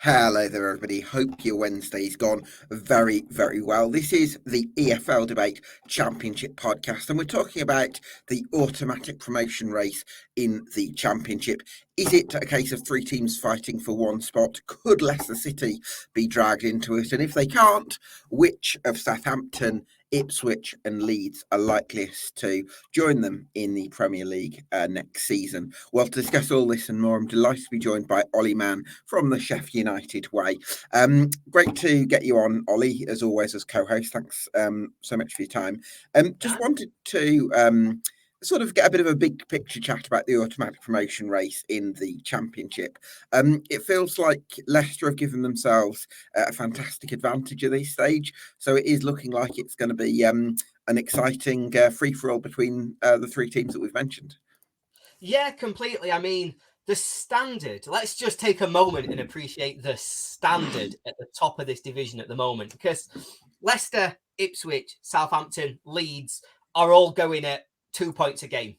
Hello there, everybody. Hope your Wednesday's gone very, very well. This is the EFL Debate Championship podcast, and we're talking about the automatic promotion race in the Championship. Is it a case of three teams fighting for one spot? Could Leicester City be dragged into it? And if they can't, which of Southampton, Ipswich and Leeds are likeliest to join them in the Premier League next season? Well, to discuss all this and more, I'm delighted to be joined by Mann from the Sheffield United way. Great to get you on, Ollie, as always, as co-host. Thanks so much for your time. Just wanted to sort of get a bit of a big picture chat about the automatic promotion race in the Championship. It feels like Leicester have given themselves a fantastic advantage at this stage, so it is looking like it's going to be an exciting free-for-all between the three teams that we've mentioned. Yeah, completely. I mean, the standard, let's just take a moment and appreciate the standard at the top of this division at the moment, because Leicester, Ipswich, Southampton, Leeds are all going at 2 points a game.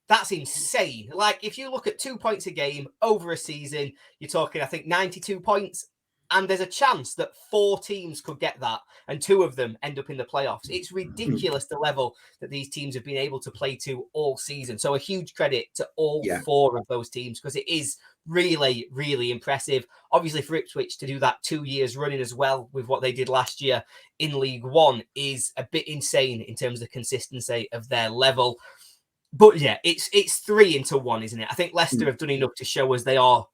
That's insane. Like, if you look at 2 points a game over a season, you're talking, I think, 92 points. And there's a chance that 4 teams could get that and 2 of them end up in the playoffs. It's ridiculous the level that these teams have been able to play to all season. So a huge credit to all 4 of those teams, because it is really, really impressive. Obviously for Ipswich to do that 2 years running as well with what they did last year in League One is a bit insane in terms of the consistency of their level. But yeah, it's 3 into 1, isn't it? I think Leicester have done enough to show us they are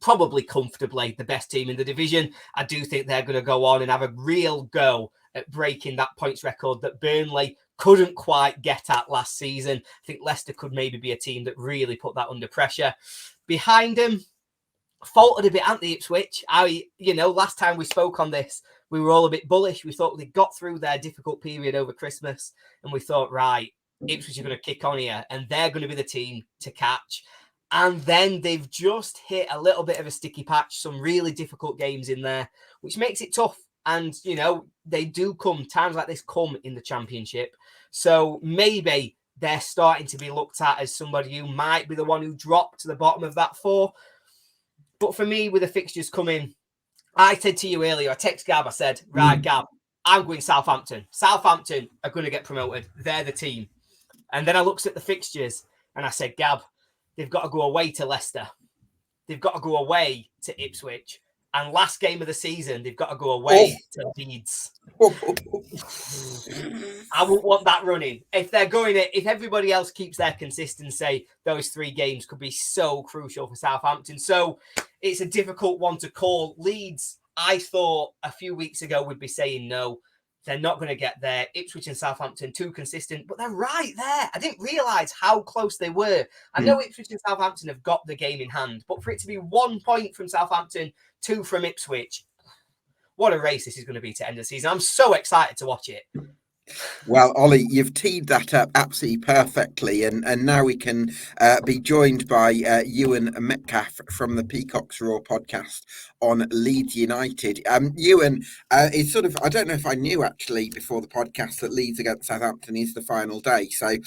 probably comfortably the best team in the division. I do think they're going to go on and have a real go at breaking that points record that Burnley couldn't quite get at last season. I think Leicester could maybe be a team that really put that under pressure. Behind them, faltered a bit, aren't they, Ipswich? Last time we spoke on this, we were all a bit bullish. We thought they got through their difficult period over Christmas, and we thought, right, Ipswich are going to kick on here, and they're going to be the team to catch. And then they've just hit a little bit of a sticky patch, some really difficult games in there, which makes it tough. And, they do come, times like this come in the Championship. So maybe they're starting to be looked at as somebody who might be the one who dropped to the bottom of that 4. But for me, with the fixtures coming, I said to you earlier, I texted Gab, I said, right, Gab, I'm going Southampton. Southampton are going to get promoted. They're the team. And then I looked at the fixtures and I said, Gab, they've got to go away to Leicester. They've got to go away to Ipswich. And last game of the season, they've got to go away to Leeds. I wouldn't want that running. If they're going it, if everybody else keeps their consistency, those 3 games could be so crucial for Southampton. So it's a difficult one to call. Leeds, I thought a few weeks ago would be saying no. They're not going to get there. Ipswich and Southampton, too consistent, but they're right there. I didn't realise how close they were. I know Ipswich and Southampton have got the game in hand, but for it to be 1 point from Southampton, 2 from Ipswich, what a race this is going to be to end the season. I'm so excited to watch it. Well, Ollie, you've teed that up absolutely perfectly, and now we can be joined by Ewan Metcalf from the Peacock's Raw podcast on Leeds United. Ewan, it's sort of, I don't know if I knew actually before the podcast that Leeds against Southampton is the final day, so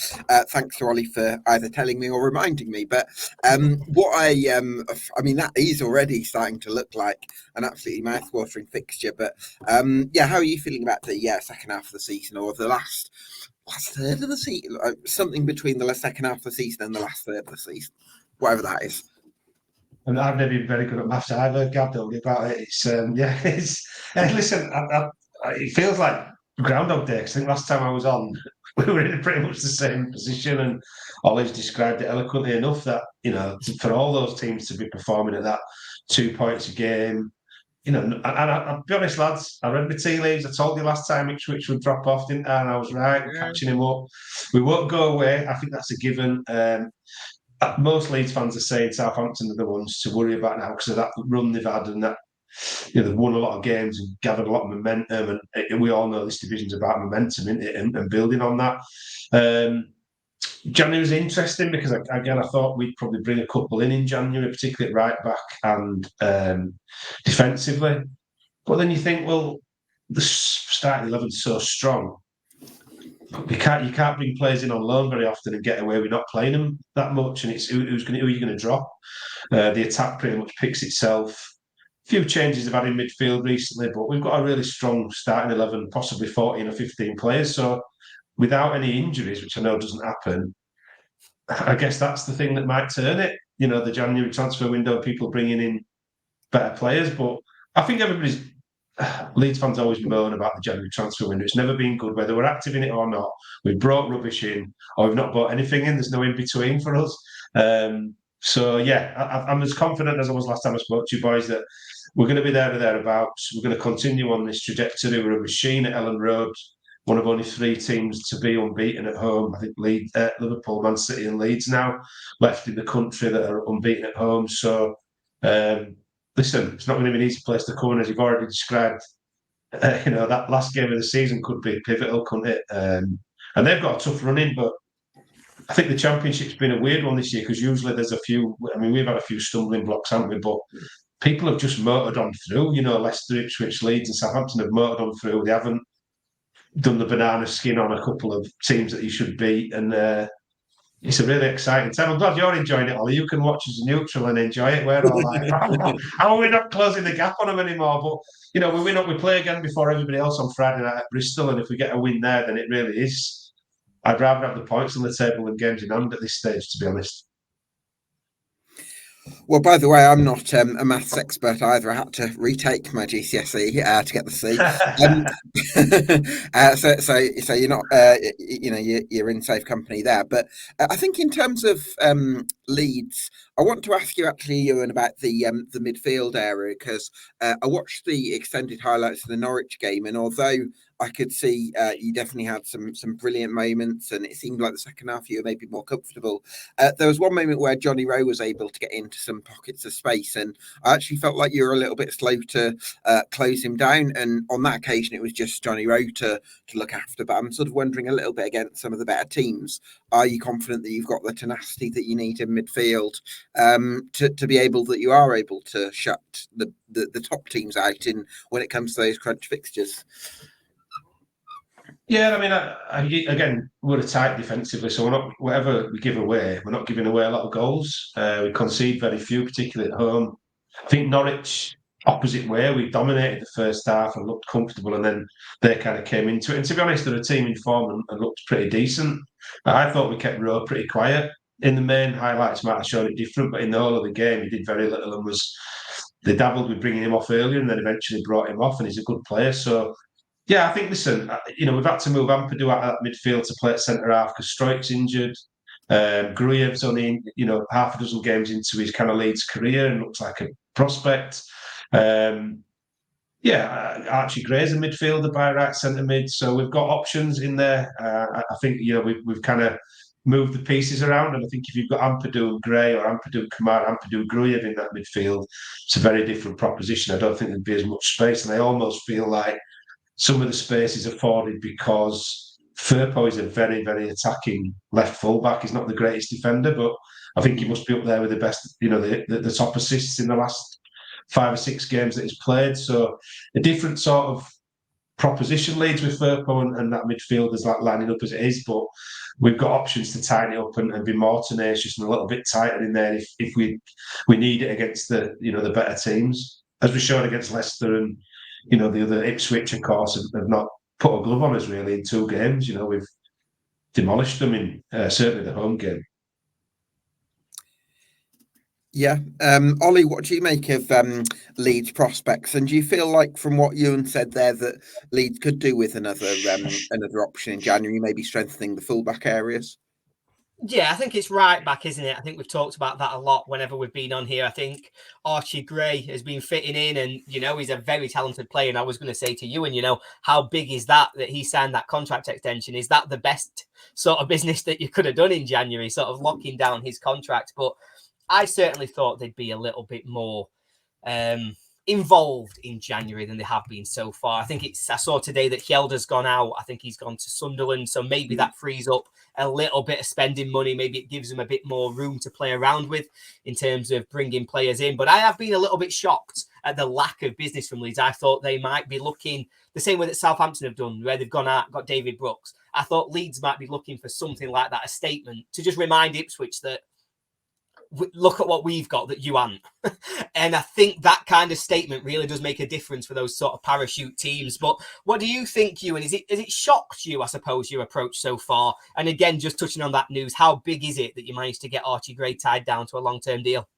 thanks to Ollie for either telling me or reminding me. But I mean, that is already starting to look like an absolutely mouth-watering fixture. But how are you feeling about the second half of the season, or the last third of the season, something between the second half of the season and the last third of the season, whatever that is? And I've never been very good at maths either. Gab told me about it. Listen, it feels like Groundhog Day. I think last time I was on, we were in pretty much the same position, and Ollie's described it eloquently enough that for all those teams to be performing at that 2 points a game. And I'll be honest, lads, I read the tea leaves. I told you last time Ipswich would drop off, didn't I? And I was right. We're catching him up. We won't go away. I think that's a given. Most Leeds fans are saying Southampton are the ones to worry about now because of that run they've had, and that they've won a lot of games and gathered a lot of momentum. And we all know this division's about momentum, isn't it? And building on that. January was interesting because, again, I thought we'd probably bring a couple in January, particularly at right back and defensively. But then you think, well, the starting 11's so strong. You can't bring players in on loan very often and get away with not playing them that much. And it's who are you going to drop? The attack pretty much picks itself. few changes they've had in midfield recently, but we've got a really strong starting 11, possibly 14 or 15 players. So without any injuries, which I know doesn't happen, I guess that's the thing that might turn it. The January transfer window, people bringing in better players. But I think Leeds fans always moan about the January transfer window. It's never been good, whether we're active in it or not. We've brought rubbish in, or we've not brought anything in. There's no in between for us. So yeah, I'm as confident as I was last time I spoke to you boys that we're going to be there or thereabouts. We're going to continue on this trajectory. We're a machine at Ellen Road, one of only 3 teams to be unbeaten at home. I think Liverpool, Man City, and Leeds now left in the country that are unbeaten at home. So listen, it's not going to be an easy place to come in, as you've already described. That last game of the season could be pivotal, couldn't it? And they've got a tough run in, but I think the Championship's been a weird one this year because usually there's a few. I mean, we've had a few stumbling blocks, haven't we? But people have just motored on through. Leicester, Ipswich, Leeds, and Southampton have motored on through. They haven't done the banana skin on a couple of teams that you should beat, and it's a really exciting time. I'm glad you're enjoying it, Ollie. You can watch as a neutral and enjoy it. We're all like, how are we not closing the gap on them anymore? But we win up, we play again before everybody else on Friday night at Bristol, and if we get a win there, then it really is. I'd rather have the points on the table than games in hand at this stage, to be honest. Well, by the way, I'm not a maths expert either. I had to retake my GCSE to get the C. So you're not, you're in safe company there. But I think in terms of Leeds, I want to ask you actually, Ewan, about the midfield area because I watched the extended highlights of the Norwich game, and although I could see you definitely had some brilliant moments, and it seemed like the second half you were maybe more comfortable. There was one moment where Johnny Rowe was able to get into some pockets of space, and I actually felt like you were a little bit slow to close him down. And on that occasion, it was just Johnny Rowe to look after. But I'm sort of wondering a little bit against some of the better teams. Are you confident that you've got the tenacity that you need in midfield to be able to shut the top teams out in when it comes to those crunch fixtures? Yeah, I mean, again, we're tight defensively, so we're not, whatever we give away, we're not giving away a lot of goals. We concede very few, particularly at home. I think Norwich, opposite way, we dominated the first half and looked comfortable, and then they kind of came into it. And to be honest, they're a team in form and looked pretty decent. I thought we kept Rowe pretty quiet. In the main highlights might have shown it different, but in the whole of the game, he did very little and they dabbled with bringing him off earlier and then eventually brought him off, and he's a good player. So, yeah, I think, listen, we've had to move Ampadu out of that midfield to play at centre half because Stroik's injured. Gruyev's only, half a dozen games into his kind of Leeds career and looks like a prospect. Archie Gray's a midfielder by right centre mid. So we've got options in there. I think, we've kind of moved the pieces around. And I think if you've got Ampadu and Gray or Ampadu and Kamara, Ampadu Gruyev in that midfield, it's a very different proposition. I don't think there'd be as much space. And I almost feel like some of the space is afforded because Firpo is a very, very attacking left fullback. He's not the greatest defender, but I think he must be up there with the best, the top assists in the last 5 or 6 games that he's played. So a different sort of proposition leads with Firpo and that midfield is like lining up as it is, but we've got options to tighten it up and be more tenacious and a little bit tighter in there if we need it against the better teams, as we showed against Leicester and the other Ipswich, of course, have not put a glove on us really in 2 games. We've demolished them in certainly the home game. Yeah. Ollie, what do you make of Leeds prospects? And do you feel like, from what Ewan said there, that Leeds could do with another option in January, maybe strengthening the fullback areas? Yeah, I think it's right back, isn't it? I think we've talked about that a lot whenever we've been on here. I think Archie Gray has been fitting in and, he's a very talented player. And I was going to say to you, and how big is that he signed that contract extension? Is that the best sort of business that you could have done in January, sort of locking down his contract? But I certainly thought they'd be a little bit more involved in January than they have been so far. I saw today that Hjelder's gone out. I think he's gone to Sunderland. So maybe that frees up a little bit of spending money. Maybe it gives them a bit more room to play around with in terms of bringing players in. But I have been a little bit shocked at the lack of business from Leeds. I thought they might be looking the same way that Southampton have done, where they've gone out, got David Brooks. I thought Leeds might be looking for something like that, a statement to just remind Ipswich that look at what we've got that you aren't. And I think that kind of statement really does make a difference for those sort of parachute teams. But what do you think, Ewan? Has it shocked you, I suppose, your approach so far? And again, just touching on that news, how big is it that you managed to get Archie Gray tied down to a long-term deal?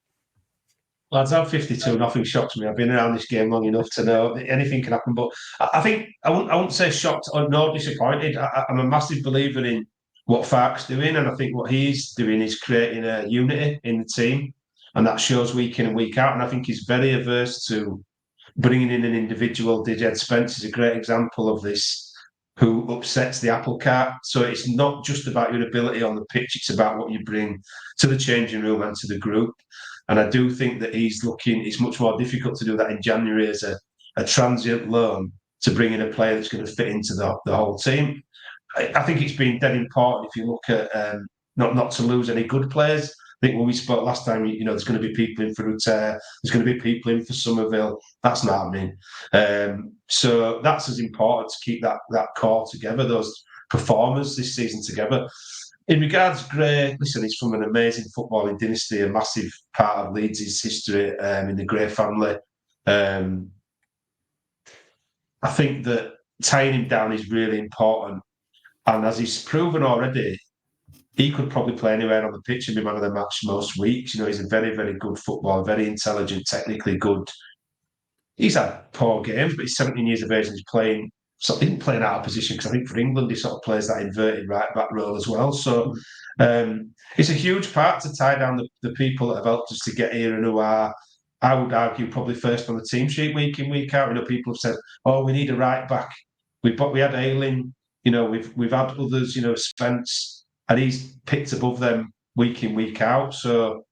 Lads, I'm 52. Nothing shocks me. I've been around this game long enough to know anything can happen. But I think I wouldn't say shocked or nor disappointed. I'm a massive believer in what Farke's doing, and I think what he's doing is creating a unity in the team, and that shows week in and week out. And I think he's very averse to bringing in an individual. Ed Spence is a great example of this, who upsets the apple cart. So it's not just about your ability on the pitch; it's about what you bring to the changing room and to the group. And I do think that it's much more difficult to do that in January as a transient loan to bring in a player that's going to fit into the whole team. I think it's been dead important if you look at not to lose any good players. I think when we spoke last time, there's going to be people in for Rutter, there's going to be people in for Somerville. That's not happening. So that's as important to keep that core together, those performers this season together. In regards to Gray, listen, he's from an amazing footballing dynasty, a massive part of Leeds' history in the Gray family. I think that tying him down is really important. And as he's proven already, he could probably play anywhere on the pitch and be man of the match most weeks. He's a very, very good footballer, very intelligent, technically good. He's had poor games, but he's 17 years of age and he's playing. So he didn't play in out of position because I think for England he sort of plays that inverted right back role as well. So it's a huge part to tie down the people that have helped us to get here and who are, I would argue, probably first on the team sheet week in, week out. People have said, "Oh, we need a right back." We had Ayling. We've had others. Spence, and he's picked above them week in, week out. So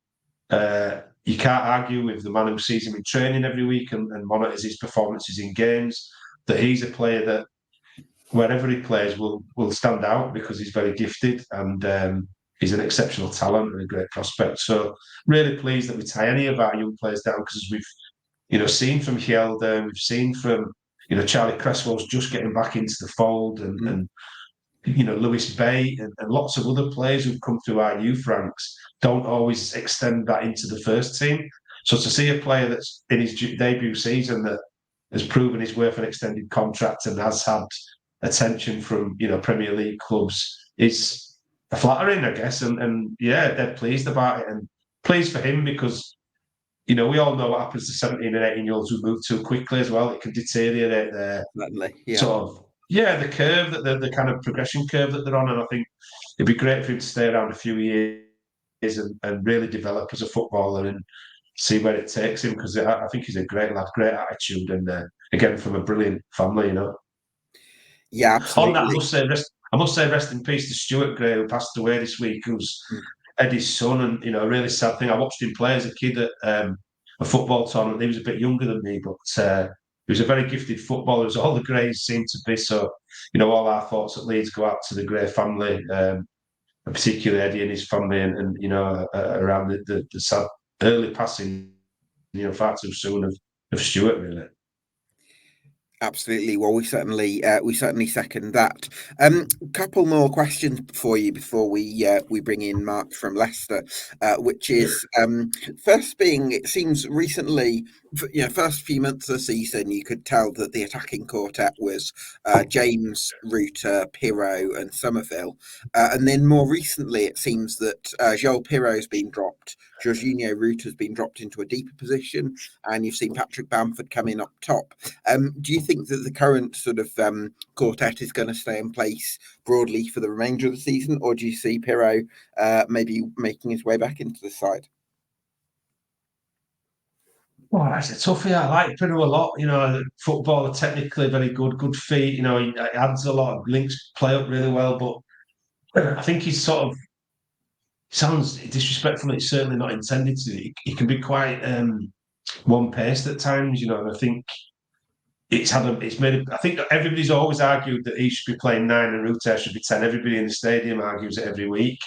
you can't argue with the man who sees him in training every week and monitors his performances in games, that he's a player that wherever he plays will stand out because he's very gifted and he's an exceptional talent and a great prospect. So really pleased that we tie any of our young players down, because we've seen from Hjelde, we've seen from Charlie Cresswell's just getting back into the fold, and Lewis Bay and lots of other players who've come through our youth ranks don't always extend that into the first team. So to see a player that's in his debut season that has proven his worth an extended contract and has had attention from Premier League clubs is flattering, I guess. And yeah, they're pleased about it, and pleased for him because we all know what happens to 17 and 18-year-olds who move too quickly as well. It can deteriorate their sort of the curve, the kind of progression curve that they're on. And I think it'd be great for him to stay around a few years and really develop as a footballer and see where it takes him, because I think he's a great lad, great attitude, and again from a brilliant family. Yeah, absolutely. On that, I must say rest in peace to Stuart Gray, who passed away this week, who's Eddie's son, and a really sad thing. I watched him play as a kid at a football tournament. He was a bit younger than me, but he was a very gifted footballer, as all the Greys seem to be. So, all our thoughts at Leeds go out to the Gray family, and particularly Eddie and his family, and around the sad early passing, far too soon of Stuart, really. Absolutely. Well, we certainly second that. Couple more questions for you before we bring in Mark from Leicester, which is first being, it seems recently, first few months of the season, you could tell that the attacking quartet was James, Rutter, Pirro, and Somerville, and then more recently, it seems that Joel Pirro's been dropped, Jorginho Rutter's been dropped into a deeper position, and you've seen Patrick Bamford come in up top. Do you think that the current sort of quartet is going to stay in place broadly for the remainder of the season, or do you see Pirro maybe making his way back into the side? Well, that's a toughie. I like Pirro a lot. Footballer, technically very good feet. He adds a lot of links, play up really well, but I think he's sort of sounds disrespectful. It's certainly not intended to. He can be quite one-paced at times, and I think I think everybody's always argued that he should be playing 9 and Rutter should be 10. Everybody in the stadium argues it every week.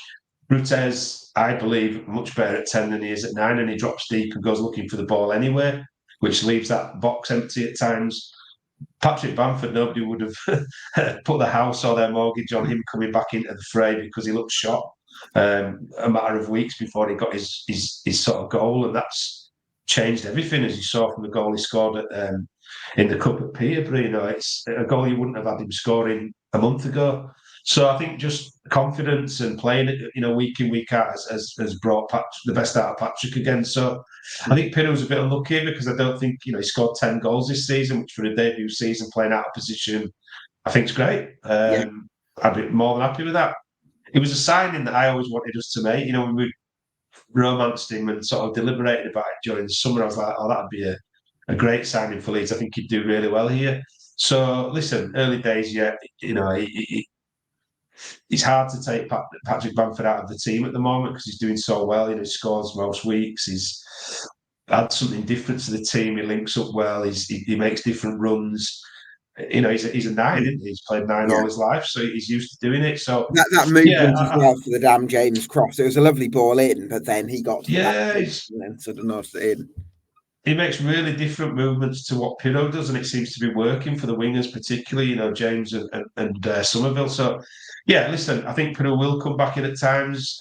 Rutter's, I believe, much better at 10 than he is at 9, and he drops deep and goes looking for the ball anyway, which leaves that box empty at times. Patrick Bamford, nobody would have put the house or their mortgage on him coming back into the fray because he looks shot. a matter of weeks before he got his sort of goal, and that's changed everything, as you saw from the goal he scored in the cup at Peterborough. You know, it's a goal you wouldn't have had him scoring a month ago. So I think just confidence and playing it, you know, week in, week out has brought the best out of Patrick again. So I think Piro's a bit unlucky because I don't think, you know, he scored 10 goals this season, which for a debut season playing out of position, I think it's great. I'd be more than happy with that. It was a signing that I always wanted us to make. You know, when we romanced him and sort of deliberated about it during the summer, I was like, oh, that'd be a great signing for Leeds. I think he'd do really well here. So listen, early days yet, you know, it's hard to take Patrick Bamford out of the team at the moment because he's doing so well. You know, he scores most weeks. He's adds something different to the team. He links up well. He makes different runs. You know, he's a nine, isn't he? He's played nine all his life, so he's used to doing it. So that movement as well for the damn James cross. It was a lovely ball in, but then he got to that and then sort of nodded it in. He makes really different movements to what Pirro does, and it seems to be working for the wingers, particularly, you know, James and Somerville. So, yeah, listen, I think Pirro will come back in at times.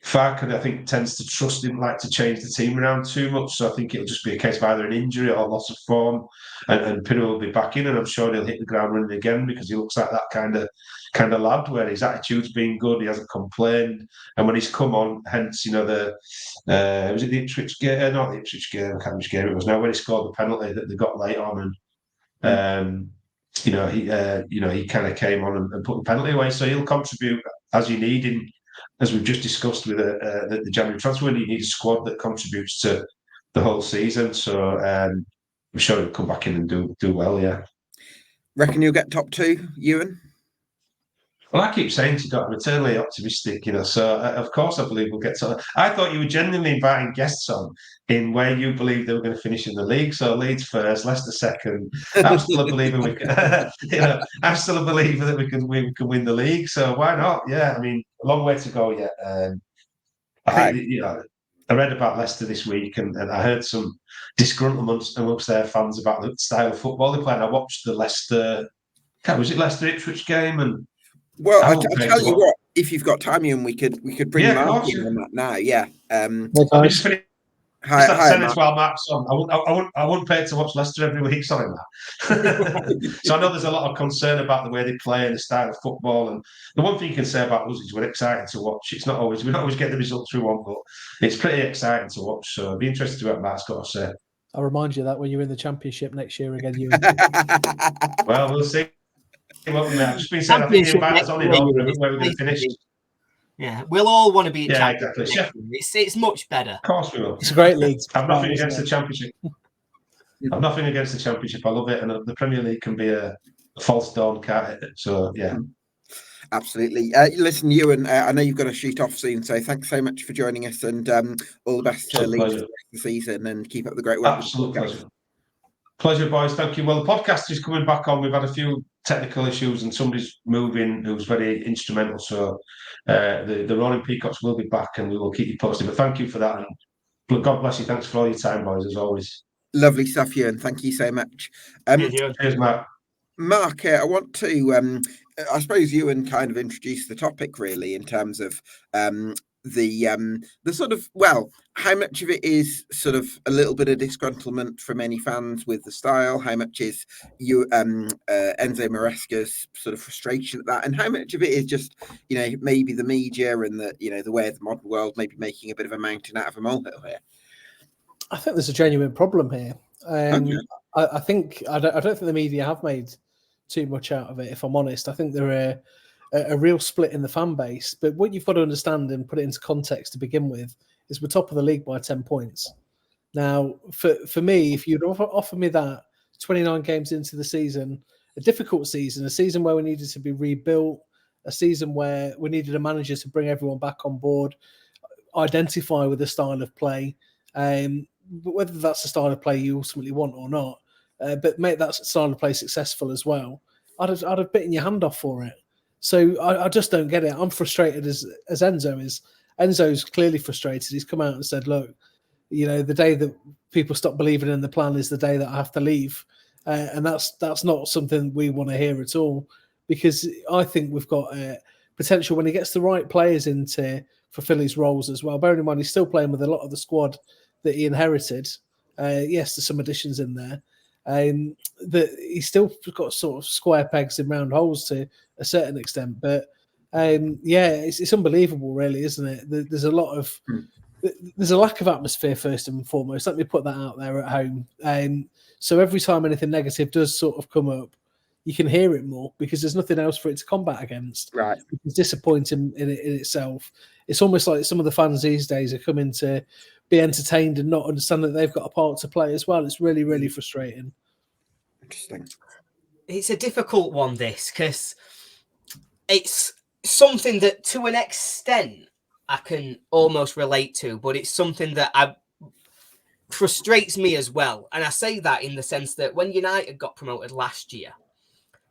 Farke, I think, tends to trust him, like to change the team around too much. So I think it'll just be a case of either an injury or loss of form, and Pirro will be back in, and I'm sure he'll hit the ground running again because he looks like that kind of lad where his attitude's been good. He hasn't complained, and when he's come on, hence, you know, was it the Ipswich game? Not the Ipswich game. I can't remember which game it was now. When he scored the penalty that they got late on, and you know, he kind of came on and put the penalty away. So he'll contribute as you need in. As we've just discussed with the January transfer window, you need a squad that contributes to the whole season. So I'm sure he'll come back in and do well, yeah. Reckon you'll get top two, Ewan? Well, I keep saying to God, I'm eternally optimistic, you know, so of course I believe we'll get to. I thought you were genuinely inviting guests on in where you believe they were going to finish in the league. So Leeds first, Leicester second. I'm still a believer we can, you know, I'm still a believer that we can win the league. So why not? Yeah, I mean, a long way to go yet. I read about Leicester this week, and I heard some disgruntlement amongst their fans about the style of football they play. And I watched the Leicester, was it Leicester Ipswich game? And well, I'll tell you what. If you've got time, Ian, we could bring Mark in on that now. Yeah. Let me just finish that sentence while Mark's on. I wouldn't pay to watch Leicester every week. Sorry, Mark. So I know there's a lot of concern about the way they play and the style of football. And the one thing you can say about us is we're excited to watch. We don't always get the results we want, but it's pretty exciting to watch. So I'd be interested to what Mark's got to say. I'll remind you that when you're in the Championship next year again, you. Well, we'll see. I've just been saying, I think the invite us on in where we're going to finish. Yeah, we'll all want to be at Championship. Exactly. It's much better. Of course we will. It's a great league. I've nothing against the Championship. I've nothing against the Championship. I love it, and the Premier League can be a false dawn, can't it? So yeah. Absolutely. Listen, Ewan, I know you've got to shoot off soon, so thanks so much for joining us, and all the best to Leeds for the season, and keep up the great work. Absolute pleasure. Pleasure, boys. Thank you. Well, the podcast is coming back on. We've had a few technical issues, and somebody's moving who's very instrumental. So the Roaring Peacocks will be back, and we will keep you posted. But thank you for that, and God bless you. Thanks for all your time, boys, as always. Lovely stuff, Ewan. Thank you so much. Cheers, Mark. Mark, I want to, I suppose Ewan kind of introduced the topic really in terms of the sort of, well, how much of it is sort of a little bit of disgruntlement from any fans with the style, how much is Enzo Maresca's sort of frustration at that, and how much of it is just, you know, maybe the media and the, you know, the way of the modern world maybe making a bit of a mountain out of a molehill here? I think there's a genuine problem here. Okay. I think I don't think the media have made too much out of it, if I'm honest. I think there are a real split in the fan base. But what you've got to understand and put it into context to begin with is we're top of the league by 10 points. Now, for me, if you'd offer me that 29 games into the season, a difficult season, a season where we needed to be rebuilt, a season where we needed a manager to bring everyone back on board, identify with the style of play, whether that's the style of play you ultimately want or not, but make that style of play successful as well, I'd have bitten your hand off for it. So I just don't get it. I'm frustrated as Enzo is. Enzo's clearly frustrated. He's come out and said, look, you know, the day that people stop believing in the plan is the day that I have to leave. And that's not something we want to hear at all, because I think we've got potential when he gets the right players in to fulfill his roles as well. Bearing in mind, he's still playing with a lot of the squad that he inherited. Yes, there's some additions in there. That he's still got sort of square pegs in round holes to a certain extent. But it's unbelievable, really, isn't it? There's a lot of... There's a lack of atmosphere, first and foremost. Let me put that out there at home. So every time anything negative does sort of come up, you can hear it more because there's nothing else for it to combat against. Right. It's disappointing in itself. It's almost like some of the fans these days are coming to be entertained and not understand that they've got a part to play as well. It's really, really frustrating. Interesting. It's a difficult one, this, because it's something that, to an extent, I can almost relate to, but it's something that frustrates me as well. And I say that in the sense that when United got promoted last year,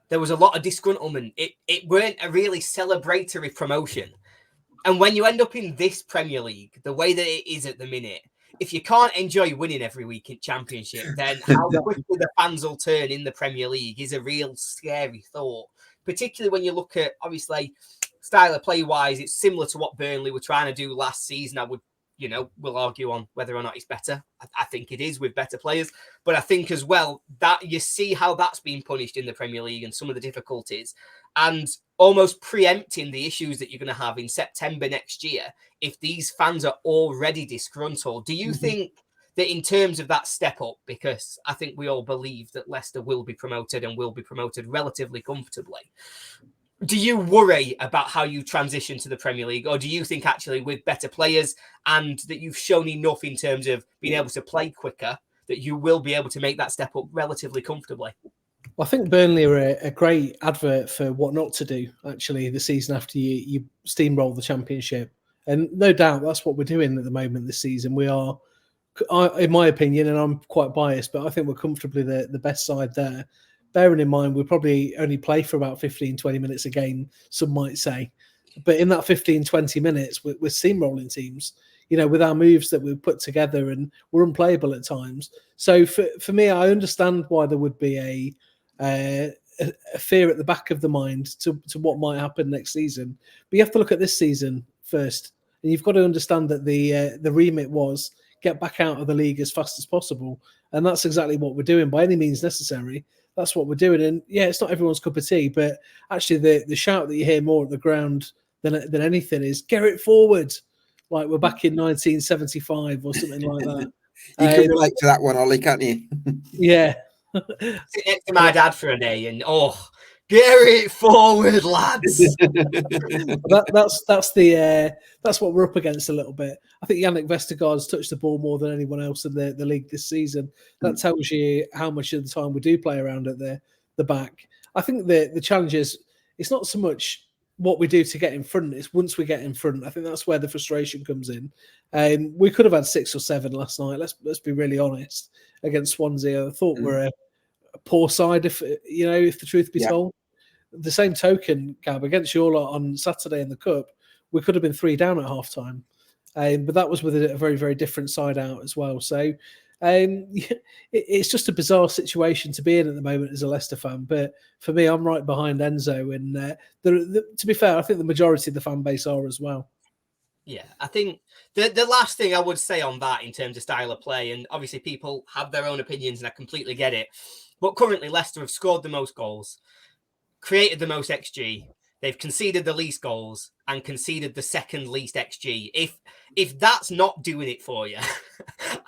there was a lot of disgruntlement. It weren't a really celebratory promotion. And when you end up in this Premier League, the way that it is at the minute, if you can't enjoy winning every week in Championship, then how quickly the fans will turn in the Premier League is a real scary thought. Particularly when you look at, obviously, style of play wise, it's similar to what Burnley were trying to do last season. I would, we'll argue on whether or not it's better. I think it is with better players. But I think as well that you see how that's been punished in the Premier League and some of the difficulties and almost preempting the issues that you're going to have in September next year. If these fans are already disgruntled, do you think that in terms of that step up, because I think we all believe that Leicester will be promoted and will be promoted relatively comfortably, do you worry about how you transition to the Premier League? Or do you think actually with better players and that you've shown enough in terms of being able to play quicker, that you will be able to make that step up relatively comfortably? Well, I think Burnley are a great advert for what not to do, actually, the season after you steamroll the Championship. And no doubt that's what we're doing at the moment this season. We are, in my opinion, and I'm quite biased, but I think we're comfortably the best side there. Bearing in mind, we probably only play for about 15, 20 minutes a game, some might say. But in that 15, 20 minutes, we're steamrolling teams, with our moves that we've put together, and we're unplayable at times. So for me, I understand why there would be a fear at the back of the mind to what might happen next season. But you have to look at this season first. And you've got to understand that the remit was get back out of the league as fast as possible. And that's exactly what we're doing by any means necessary. That's what we're doing. And yeah, it's not everyone's cup of tea, but actually the shout that you hear more at the ground than anything is get it forward. Like we're back in 1975 or something like that. You can relate to that one, Ollie, can't you? Yeah. Sit next to my dad for a day and get it forward, lads. That's what we're up against a little bit. I think Yannick Vestergaard's touched the ball more than anyone else in the league this season. That tells you how much of the time we do play around at the back. I think the challenge is it's not so much what we do to get in front. It's once we get in front. I think that's where the frustration comes in. We could have had 6 or 7 last night. Let's be really honest against Swansea. I thought we're a poor side, if the truth be told. The same token, Gab, against your lot on Saturday in the Cup, we could have been 3 down at half time. But that was with a very, very different side out as well. So it's just a bizarre situation to be in at the moment as a Leicester fan. But for me, I'm right behind Enzo. And to be fair, I think the majority of the fan base are as well. Yeah, I think the last thing I would say on that in terms of style of play, and obviously people have their own opinions and I completely get it, but currently Leicester have scored the most goals, created the most XG, they've conceded the least goals and conceded the second least XG. If that's not doing it for you,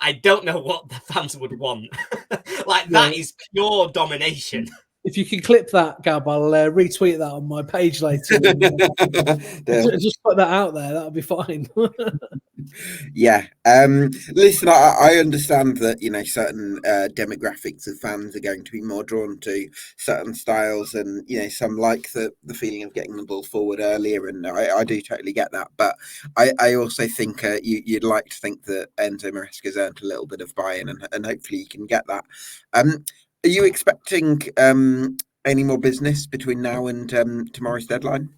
I don't know what the fans would want. That is pure domination. If you can clip that, Gab, I'll retweet that on my page later. Just put that out there. That'll be fine. Yeah. Listen, I understand that, certain demographics of fans are going to be more drawn to certain styles and, some like the feeling of getting the ball forward earlier. And I do totally get that. But I also think you'd like to think that Enzo Maresca's earned a little bit of buy-in and hopefully you can get that. Are you expecting any more business between now and tomorrow's deadline?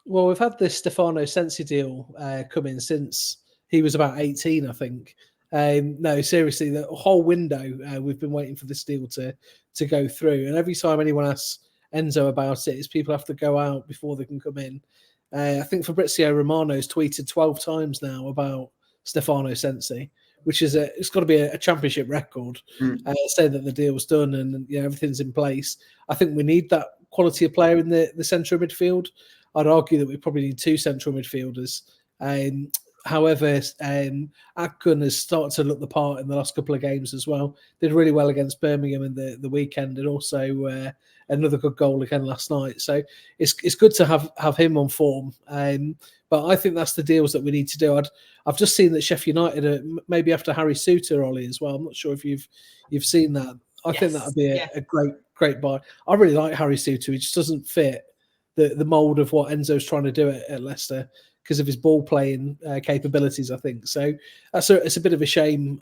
Well, we've had this Stefano Sensi deal come in since he was about 18, I think. No, seriously, the whole window, we've been waiting for this deal to go through. And every time anyone asks Enzo about it, is people have to go out before they can come in. I think Fabrizio Romano's tweeted 12 times now about Stefano Sensi, which is it's got to be a championship record. Saying that the deal's done and everything's in place. I think we need that quality of player in the central midfield. I'd argue that we probably need 2 central midfielders. However, Akun has started to look the part in the last couple of games as well. Did really well against Birmingham in the weekend, and also another good goal again last night. So it's good to have him on form. But I think that's the deals that we need to do. I've just seen that Sheffield United maybe after Harry Souttar, Ollie, as well. I'm not sure if you've seen that. I think that would be a great buy. I really like Harry Souttar. He just doesn't fit the mould of what Enzo's trying to do at Leicester because of his ball playing capabilities, I think. So it's a bit of a shame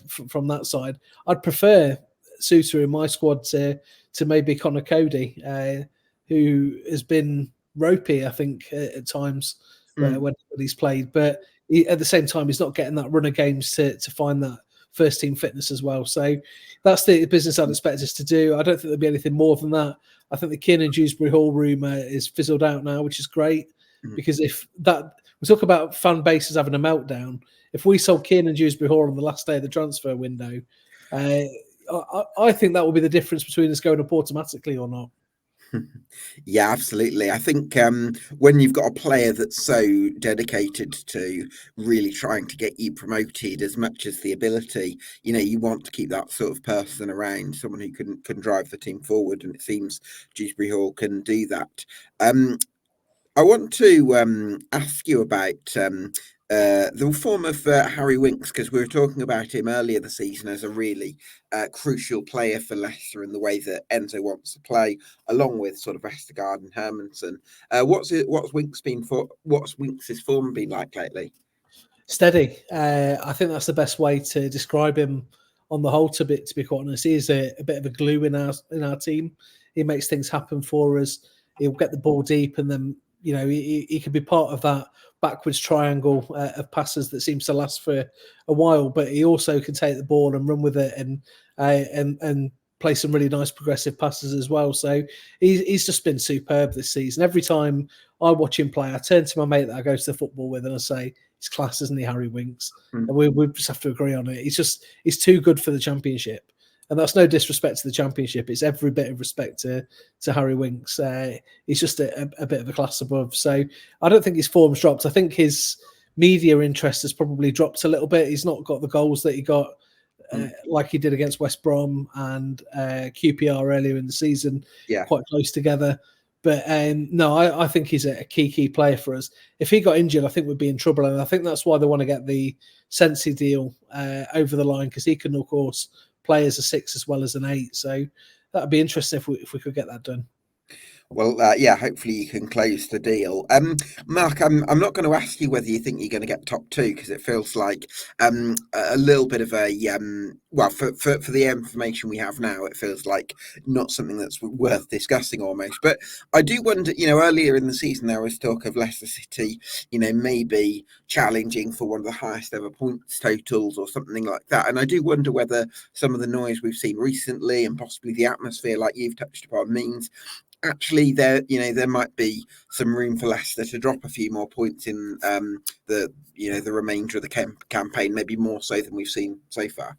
from that side. I'd prefer Souttar in my squad to maybe Connor Cody, who has been ropey, I think, at times when he's played. But at the same time, he's not getting that run of games to find that first team fitness as well. So that's the business I'd expect us to do. I don't think there'll be anything more than that. I think the Kiernan Dewsbury Hall rumour is fizzled out now, which is great. Because if that we talk about fan bases having a meltdown, if we sold Kiernan Dewsbury Hall on the last day of the transfer window, I think that will be the difference between us going up automatically or not. Yeah, absolutely. I think when you've got a player that's so dedicated to really trying to get you promoted as much as the ability, you want to keep that sort of person around, someone who can drive the team forward, and it seems Dewsbury Hall can do that. I want to ask you about the form of Harry Winks, because we were talking about him earlier this season as a really crucial player for Leicester in the way that Enzo wants to play, along with sort of Vestergaard and Hermansen. What's Winks' form been like lately? Steady. I think that's the best way to describe him on the whole. To be quite honest, he is a bit of a glue in our team. He makes things happen for us. He'll get the ball deep, and then he could be part of that backwards triangle of passes that seems to last for a while. But he also can take the ball and run with it and play some really nice progressive passes as well. So he's just been superb this season. Every time I watch him play, I turn to my mate that I go to the football with and I say, "He's class, isn't he, Harry Winks?" And we just have to agree on it. He's too good for the Championship. And that's no disrespect to the Championship. It's every bit of respect to Harry Winks. He's just a bit of a class above. So I don't think his form's dropped. I think his media interest has probably dropped a little bit. He's not got the goals that he got like he did against West Brom and QPR earlier in the season, quite close together. But no, I think he's a key player for us. If he got injured, I think we'd be in trouble. And I think that's why they want to get the Sensi deal over the line, because he can, of course, play as a 6 as well as an 8. So that'd be interesting if we could get that done. Well, hopefully you can close the deal. Mark, I'm not going to ask you whether you think you're going to get top 2, because it feels like a little bit of a for the information we have now, it feels like not something that's worth discussing almost. But I do wonder, earlier in the season there was talk of Leicester City, maybe challenging for one of the highest ever points totals or something like that. And I do wonder whether some of the noise we've seen recently and possibly the atmosphere, like you've touched upon, means actually there might be some room for Leicester to drop a few more points in the remainder of the campaign, maybe more so than we've seen so far.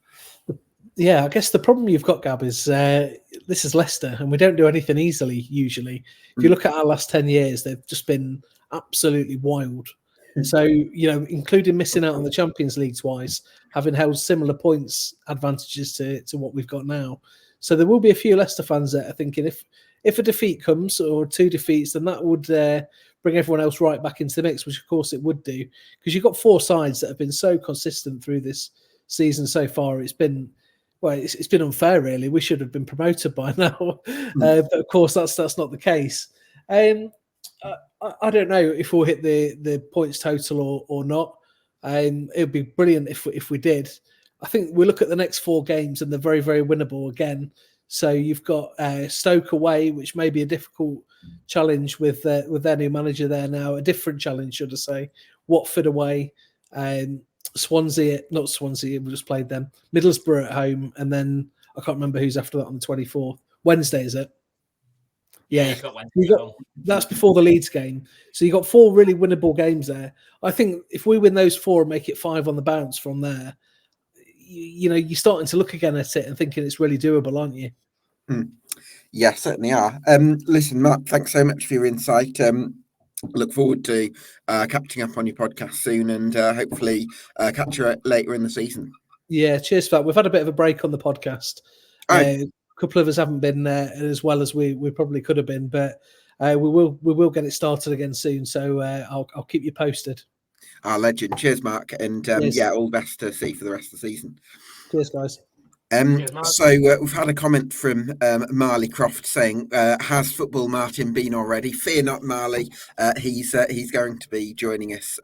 Yeah, I guess the problem you've got, Gab, is this is Leicester and we don't do anything easily usually. If you look at our last 10 years, they've just been absolutely wild. So, including missing out on the Champions League twice, having held similar points advantages to what we've got now. So there will be a few Leicester fans that are thinking if a defeat comes or 2 defeats, then that would bring everyone else right back into the mix, which of course it would do, because you've got 4 sides that have been so consistent through this season so far. It's been unfair, really. We should have been promoted by now, but of course that's not the case. I don't know if we'll hit the points total or not. It would be brilliant if we did. I think we look at the next 4 games and they're very, very winnable again. So you've got Stoke away, which may be a difficult challenge with their new manager there now. A different challenge, should I say. Watford away, Swansea, not Swansea, we just played them. Middlesbrough at home, and then I can't remember who's after that on the 24th. Wednesday, is it? Yeah, you've got Wednesday at home. that's before the Leeds game. So you got 4 really winnable games there. I think if we win those 4 and make it 5 on the bounce from there, you know, you're starting to look again at it and thinking it's really doable, aren't you? Yeah, certainly are. Listen, Mark, thanks so much for your insight. Look forward to catching up on your podcast soon, and hopefully catch you later in the season. Yeah, cheers for that. We've had a bit of a break on the podcast. A couple of us haven't been as well as we probably could have been, but we will get it started again soon. So I'll keep you posted. Our legend. Cheers, Mark, and yeah, all the best to see for the rest of the season. Cheers, guys. So we've had a comment from Marley Croft saying, has Football Martin been already? Fear not, Marley. He's going to be joining us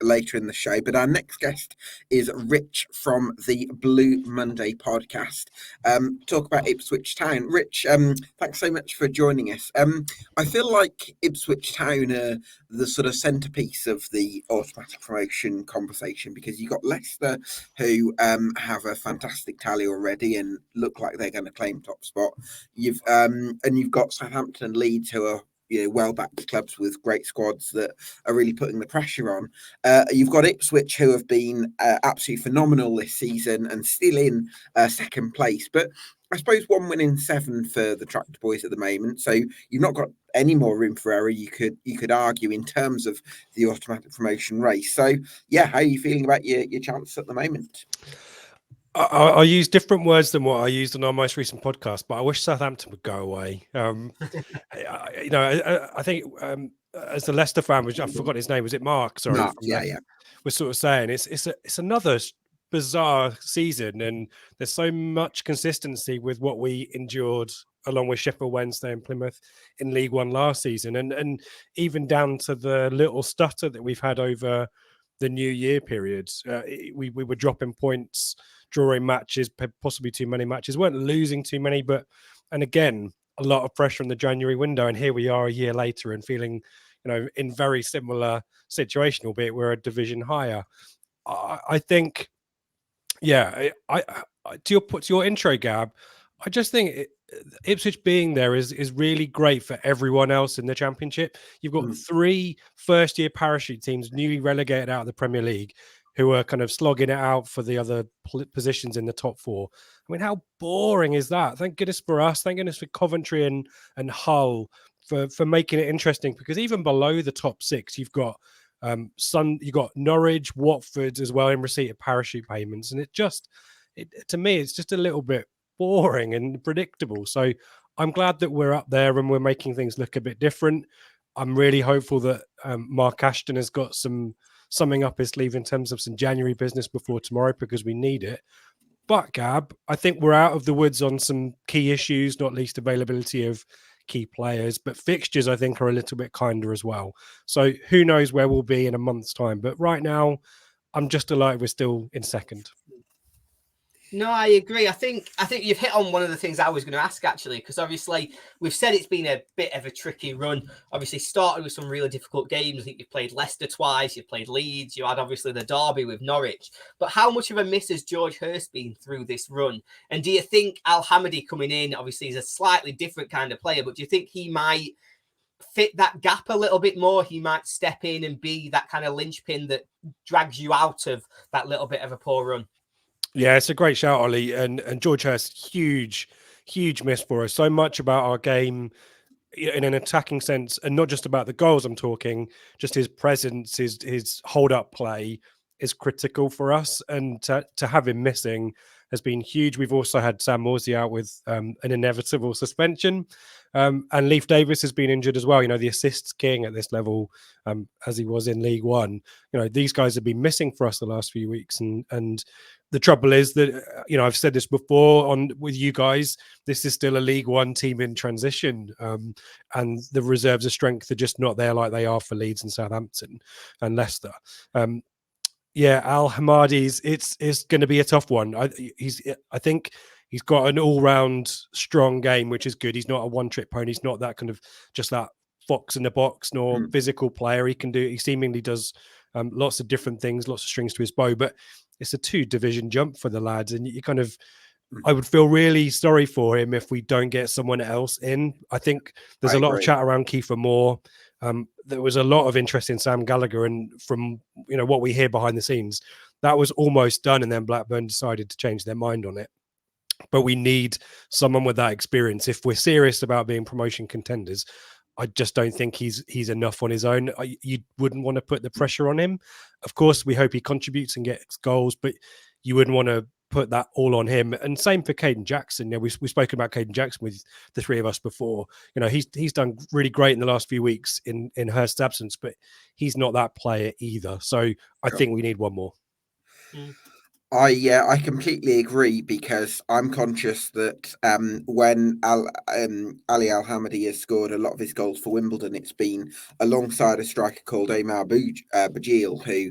later in the show. But our next guest is Rich from the Blue Monday podcast. Talk about Ipswich Town. Rich, thanks so much for joining us. I feel like Ipswich Town are the sort of centrepiece of the automatic promotion conversation, because you've got Leicester, who have a fantastic tally already and look like they're going to claim top spot. You've got Southampton and Leeds, who are well-backed clubs with great squads that are really putting the pressure on. You've got Ipswich, who have been absolutely phenomenal this season and still in second place, but I suppose 1 win in 7 for the Tractor Boys at the moment. So you've not got any more room for error, you could argue, in terms of the automatic promotion race. So yeah, how are you feeling about your chance at the moment? I use different words than what I used on our most recent podcast, but I wish Southampton would go away. I think as the Leicester fan, which I forgot his name, was it Mark? Sorry, Mark, yeah. We're sort of saying it's another bizarre season, and there's so much consistency with what we endured along with Sheffield Wednesday and Plymouth in League One last season, and even down to the little stutter that we've had over the New Year periods. We were dropping points, drawing matches, possibly too many matches, weren't losing too many, and again, a lot of pressure in the January window. And here we are a year later and feeling, in very similar situation, albeit we're a division higher. I think, yeah, to your intro, Gab, I just think Ipswich being there is really great for everyone else in the Championship. You've got 3 first-year parachute teams newly relegated out of the Premier League who are kind of slogging it out for the other positions in the top 4. I mean, how boring is that? Thank goodness for us. Thank goodness for Coventry and Hull for making it interesting, because even below the top 6, you've got you've got Norwich, Watford as well in receipt of parachute payments. And to me, it's just a little bit boring and predictable. So I'm glad that we're up there and we're making things look a bit different. I'm really hopeful that Mark Ashton has got something up his sleeve in terms of some January business before tomorrow, because we need it. But Gab, I think we're out of the woods on some key issues, not least availability of key players, but fixtures I think are a little bit kinder as well. So who knows where we'll be in a month's time. But right now, I'm just delighted we're still in second. No, I agree. I think you've hit on one of the things I was going to ask, actually, because obviously we've said it's been a bit of a tricky run. Obviously started with some really difficult games. I think you played Leicester twice, you played Leeds, you had obviously the derby with Norwich. But how much of a miss has George Hurst been through this run? And do you think Al Hamadi coming in, obviously he's a slightly different kind of player, but do you think he might fit that gap a little bit more? He might step in and be that kind of linchpin that drags you out of that little bit of a poor run? Yeah, it's a great shout, Ollie. And George Hurst, huge miss for us. So much about our game in an attacking sense, and not just about the goals I'm talking, just his presence, his hold-up play is critical for us. And to have him missing has been huge. We've also had Sam Morsey out with an inevitable suspension. And Leif Davis has been injured as well. The assists king at this level, as he was in League One. These guys have been missing for us the last few weeks. And the trouble is that, I've said this before with you guys, this is still a League One team in transition. And the reserves of strength are just not there like they are for Leeds and Southampton and Leicester. Yeah, Al Hamadi's, it's going to be a tough one. I think he's got an all-round strong game, which is good. He's not a one-trick pony. He's not that kind of just that fox in the box nor physical player. He seemingly does lots of different things, lots of strings to his bow, but it's a 2-division jump for the lads. And you kind of, I would feel really sorry for him if we don't get someone else in. I think there's a lot of chat around Kiefer Moore. There was a lot of interest in Sam Gallagher, and from what we hear behind the scenes, that was almost done, and then Blackburn decided to change their mind on it. But we need someone with that experience if we're serious about being promotion contenders. I just don't think he's enough on his own. You wouldn't want to put the pressure on him. Of course, we hope he contributes and gets goals, but you wouldn't want to put that all on him. And same for Caden Jackson. We've spoken about Caden Jackson with the three of us before. He's done really great in the last few weeks in Hurst's absence, but he's not that player either. So I think we need one more. I completely agree, because I'm conscious that when Ali Al-Hamadi has scored a lot of his goals for Wimbledon, it's been alongside a striker called Aymar Bajil, who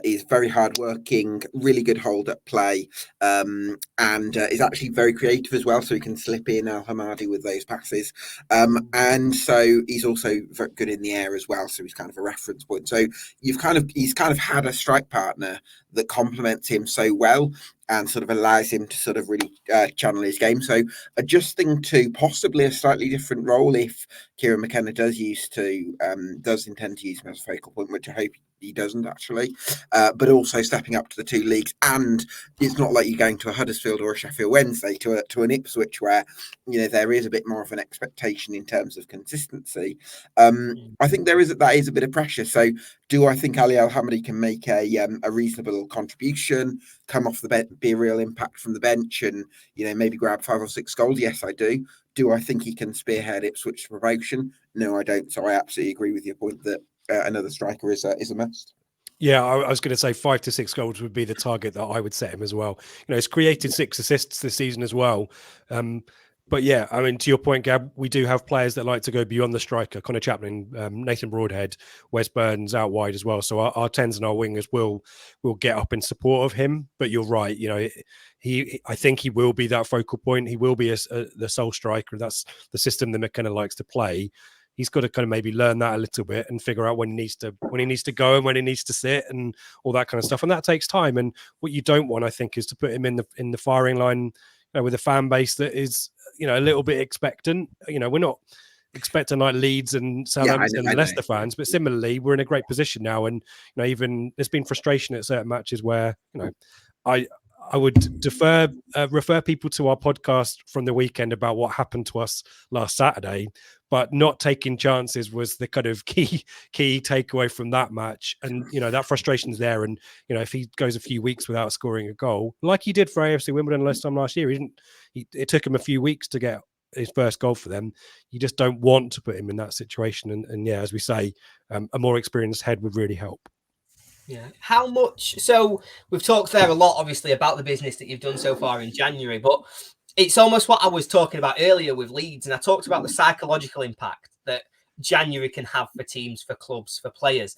is very hardworking, really good hold-up play, and is actually very creative as well, so he can slip in Al-Hamadi with those passes. And so he's also very good in the air as well, so he's kind of a reference point. So he's kind of had a strike partner that complements him so well and sort of allows him to sort of really channel his game. So adjusting to possibly a slightly different role if Kieran McKenna does intend to use him as a focal point, which I hope he doesn't actually, but also stepping up to the two leagues. And it's not like you're going to a Huddersfield or a Sheffield Wednesday to an Ipswich where there is a bit more of an expectation in terms of consistency. I think that is a bit of pressure. So do I think Ali Al-Hamadi can make a reasonable contribution, come off the bench, be a real impact from the bench, and maybe grab 5 or 6 goals? Yes, I do. Do I think he can spearhead Ipswich to promotion? No, I don't. So I absolutely agree with your point that another striker is a must. Yeah, I was going to say 5 to 6 goals would be the target that I would set him as well. He's created 6 assists this season as well. But yeah, I mean, to your point, Gab, we do have players that like to go beyond the striker. Connor Chaplin, Nathan Broadhead, Wes Burns out wide as well. So our 10s and our wingers will get up in support of him. But you're right, I think he will be that focal point. He will be the sole striker. That's the system that McKenna likes to play. He's got to kind of maybe learn that a little bit and figure out when he needs to go and when he needs to sit and all that kind of stuff. And that takes time. And what you don't want, I think, is to put him in the firing line with a fan base that is, a little bit expectant. We're not expecting like Leeds and Southampton and Leicester fans, but similarly, we're in a great position now. And even there's been frustration at certain matches where I would refer people to our podcast from the weekend about what happened to us last Saturday, but not taking chances was the kind of key takeaway from that match. And, that frustration's there. And, if he goes a few weeks without scoring a goal, like he did for AFC Wimbledon last year, it took him a few weeks to get his first goal for them. You just don't want to put him in that situation. And yeah, as we say, a more experienced head would really help. Yeah. How much? So we've talked there a lot, obviously, about the business that you've done so far in January, but it's almost what I was talking about earlier with Leeds. And I talked about the psychological impact that January can have for teams, for clubs, for players.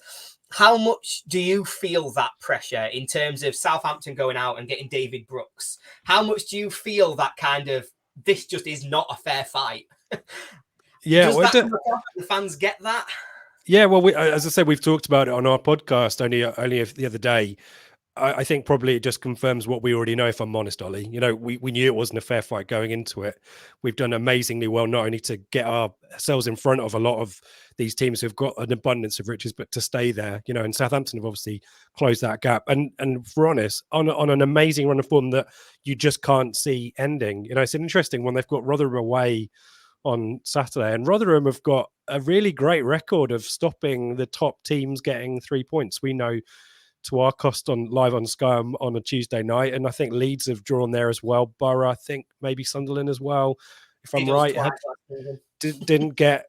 How much do you feel that pressure in terms of Southampton going out and getting David Brooks? How much do you feel that kind of, this just is not a fair fight? Yeah. Does the fans get that? Yeah, well, as I said, we've talked about it on our podcast only the other day. I think probably it just confirms what we already know, if I'm honest, Ollie. We knew it wasn't a fair fight going into it. We've done amazingly well, not only to get ourselves in front of a lot of these teams who've got an abundance of riches, but to stay there. And Southampton have obviously closed that gap. And for honest, on an amazing run of form that you just can't see ending. It's an interesting one. They've got Rotherham away on Saturday, and Rotherham have got a really great record of stopping the top teams getting 3 points. We know to our cost live on Sky on a Tuesday night, and I think Leeds have drawn there as well. Borough, I think maybe Sunderland as well, if I'm right. Didn't get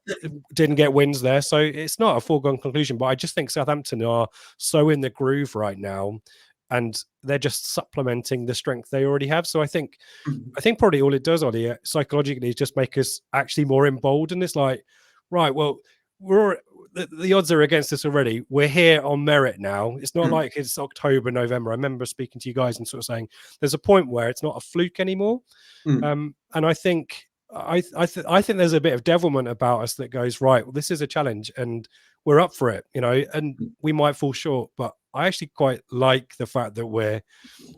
wins there, so it's not a foregone conclusion. But I just think Southampton are so in the groove right now, and they're just supplementing the strength they already have. So I think probably all it does, Ollie, psychologically, is just make us actually more emboldened. It's like, right, well, the odds are against us already. We're here on merit now. It's not like it's October, November. I remember speaking to you guys and sort of saying there's a point where it's not a fluke anymore. And I think there's a bit of devilment about us that goes, right, well, this is a challenge and we're up for it, and we might fall short, but I actually quite like the fact that we're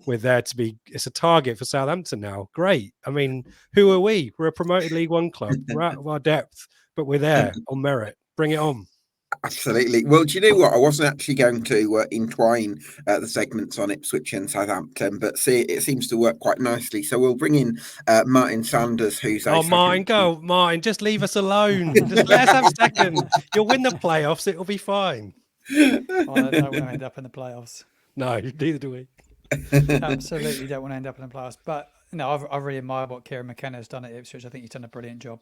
there to be. It's a target for Southampton now. Great. I mean, who are we? We're a promoted League One club. We're out of our depth, but we're there on merit. Bring it on. Absolutely. Well, do you know what? I wasn't actually going to entwine the segments on Ipswich and Southampton, but see, it seems to work quite nicely. So we'll bring in Martin Sanders, who's Martin, go. Martin, just leave us alone. Just let us have second. You'll win the playoffs. It'll be fine. I don't want to end up in the playoffs. No, neither do we. Absolutely don't want to end up in the playoffs. But no, I really admire what Kieran McKenna has done at Ipswich. I think he's done a brilliant job.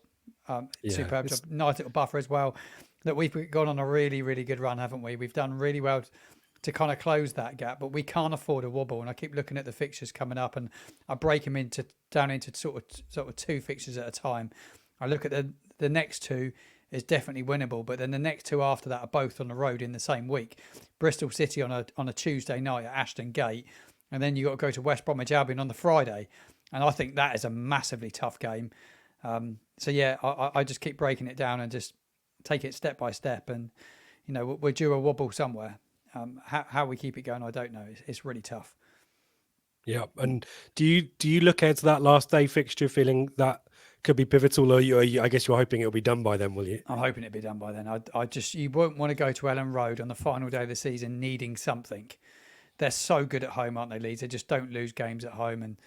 Superb job. Nice little buffer as well. That we've gone on a really, really good run, haven't we? We've done really well to kind of close that gap, but we can't afford a wobble. And I keep looking at the fixtures coming up, and I break them down into sort of 2 fixtures at a time. I look at the next 2 is definitely winnable, but then the next 2 after that are both on the road in the same week. Bristol City on a Tuesday night at Ashton Gate, and then you got to go to West Bromwich Albion on the Friday, and I think that is a massively tough game. So yeah, I just keep breaking it down and just take it step by step, and we're due a wobble somewhere. How we keep it going, I don't know. It's really tough. Yeah, and do you look ahead to that last day fixture feeling that could be pivotal, or I guess you're hoping it'll be done by then, will you? I'm hoping it'll be done by then. You won't want to go to Ellen Road on the final day of the season needing something. They're so good at home, aren't they, Leeds? They just don't lose games at home, and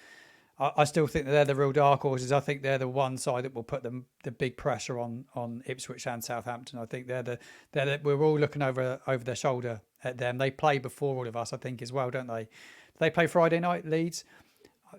I still think that they're the real dark horses. I think they're the one side that will put the big pressure on Ipswich and Southampton. I think we're all looking over their shoulder at them. They play before all of us, I think, as well, don't they? They play Friday night, Leeds.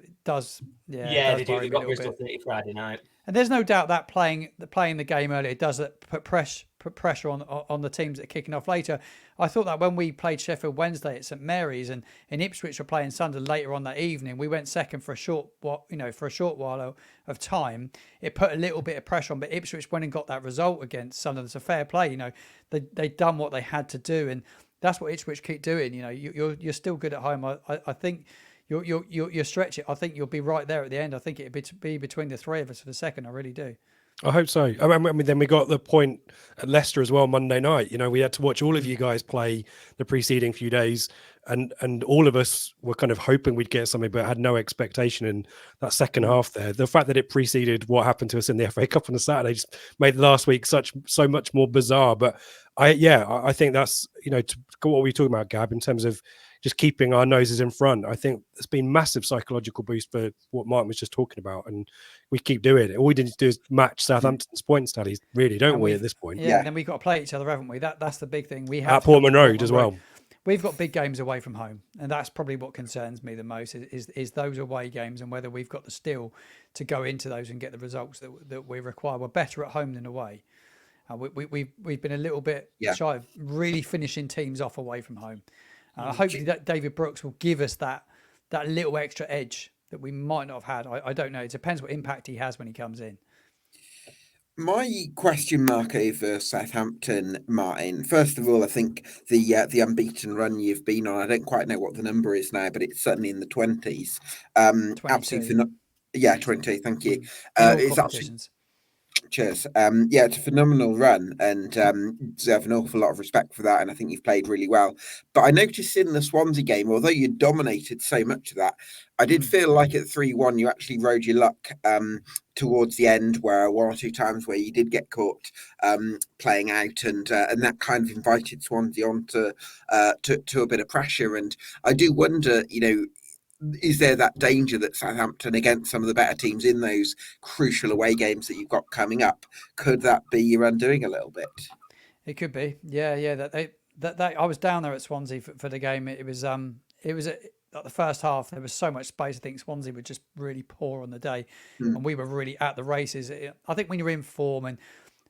It does, yeah, they do. They've got Bristol City Friday night. And there's no doubt that playing the game earlier, it does put pressure on the teams that are kicking off later. I thought that when we played Sheffield Wednesday at St Mary's and Ipswich were playing Sunderland later on that evening, we went second for a short while of time. It put a little bit of pressure on, but Ipswich went and got that result against Sunderland. It's a fair play. They'd done what they had to do, and that's what Ipswich keep doing. You're still good at home. I think. You'll stretch it. I think you'll be right there at the end. I think it'd be between the 3 of us for the second. I really do. I hope so. I mean, then we got the point at Leicester as well Monday night. We had to watch all of you guys play the preceding few days, and all of us were kind of hoping we'd get something, but had no expectation in that second half there. The fact that it preceded what happened to us in the FA Cup on the Saturday just made last week so much more bizarre. But I think that's to what we were talking about, Gab, in terms of just keeping our noses in front. I think it's been massive psychological boost for what Martin was just talking about, and we keep doing it. All we need to do is match Southampton's points tallies, really, don't we? At this point, yeah. And then we've got to play each other, haven't we? That's the big thing. We have at Portman Road as well. We've got big games away from home, and that's probably what concerns me the most is those away games and whether we've got the steel to go into those and get the results that we require. We're better at home than away. We've been a little bit shy of really finishing teams off away from home. Hopefully that David Brooks will give us that little extra edge that we might not have had. I don't know. It depends what impact he has when he comes in. My question mark over Southampton, Martin. First of all, I think the unbeaten run you've been on, I don't quite know what the number is now, but it's certainly in the 20s. Absolutely, 20. Thank you. It's absolutely. Cheers. It's a phenomenal run, and deserve an awful lot of respect for that. And I think you've played really well. But I noticed in the Swansea game, although you dominated so much of that, I did feel like at 3-1 you actually rode your luck towards the end, where 1 or 2 times where you did get caught playing out, and that kind of invited Swansea on to a bit of pressure. And I do wonder, is there that danger that Southampton, against some of the better teams in those crucial away games that you've got coming up, could that be your undoing a little bit? It could be, yeah. That I was down there at Swansea for the game. It was like the first half. There was so much space. I think Swansea were just really poor on the day, and we were really at the races. I think when you're in form, and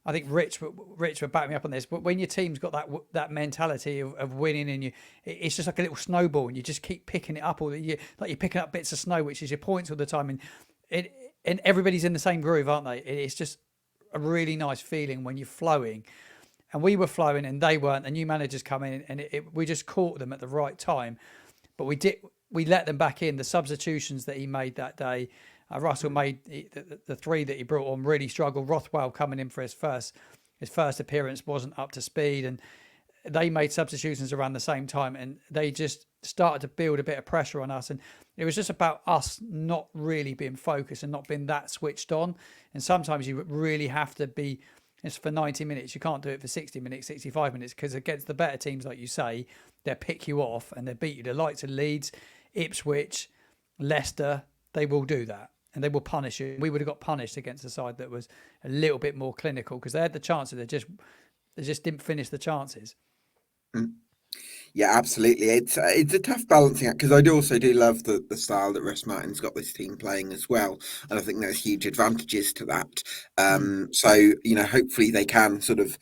I think Rich would back me up on this, but when your team's got that mentality of winning, and it's just like a little snowball, and you just keep picking it up, like you're picking up bits of snow, which is your points all the time, and everybody's in the same groove, aren't they? It's just a really nice feeling when you're flowing, and we were flowing, and they weren't. The new managers come in, and we just caught them at the right time, but we let them back in. The substitutions that he made that day. Russell made the 3 that he brought on really struggled. Rothwell coming in for his first his first appearance wasn't up to speed, and they made substitutions around the same time, and they just started to build a bit of pressure on us. And it was just about us not really being focused and not being that switched on. And sometimes you really have to be, it's for 90 minutes. You can't do it for 60 minutes, 65 minutes, because against the better teams, like you say, they'll pick you off and they'll beat you. The likes of Leeds, Ipswich, Leicester, they will do that. And they will punish you. We would have got punished against a side that was a little bit more clinical, because they had the chances. They just didn't finish the chances. Yeah, absolutely. It's a tough balancing act, because I also do love the style that Russ Martin's got this team playing as well, and I think there's huge advantages to that. So hopefully they can sort of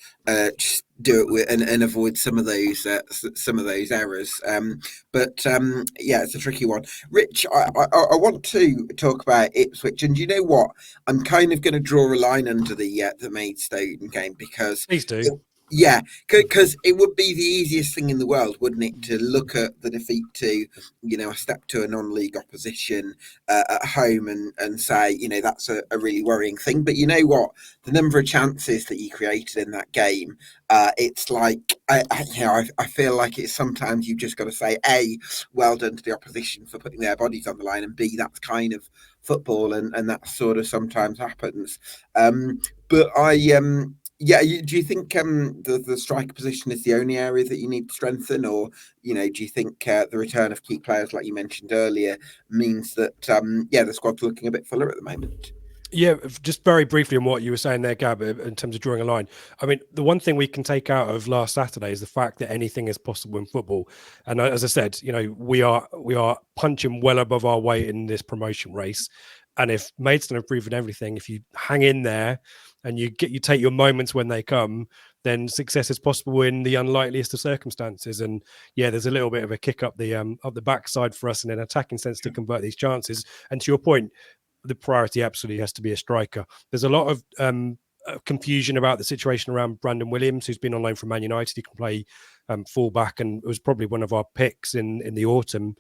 just do it with, and avoid some of those errors. Yeah, it's a tricky one. Rich, I want to talk about Ipswich, and you know what? I'm kind of going to draw a line under the Maidstone game, because Please do. Yeah, because it would be the easiest thing in the world, wouldn't it, to look at the defeat to, a step to a non-league opposition at home and say, that's a really worrying thing. But you know what? The number of chances that you created in that game, it's like, I feel like it's sometimes you've just got to say, A, well done to the opposition for putting their bodies on the line, and B, that's kind of football, and that sort of sometimes happens. But do you think the striker position is the only area that you need to strengthen, or do you think the return of key players, like you mentioned earlier, means that the squad's looking a bit fuller at the moment? Yeah, just very briefly on what you were saying there, Gab, in terms of drawing a line. I mean, the one thing we can take out of last Saturday is the fact that anything is possible in football. And as I said, we are punching well above our weight in this promotion race. And if Maidstone have proven everything, if you hang in there and you take your moments when they come, then success is possible in the unlikeliest of circumstances. And yeah, there's a little bit of a kick up the backside for us in an attacking sense to convert these chances. And to your point, the priority absolutely has to be a striker. There's a lot of confusion about the situation around Brandon Williams, who's been on loan from Man United. He can play fullback, and it was probably one of our picks in the autumn.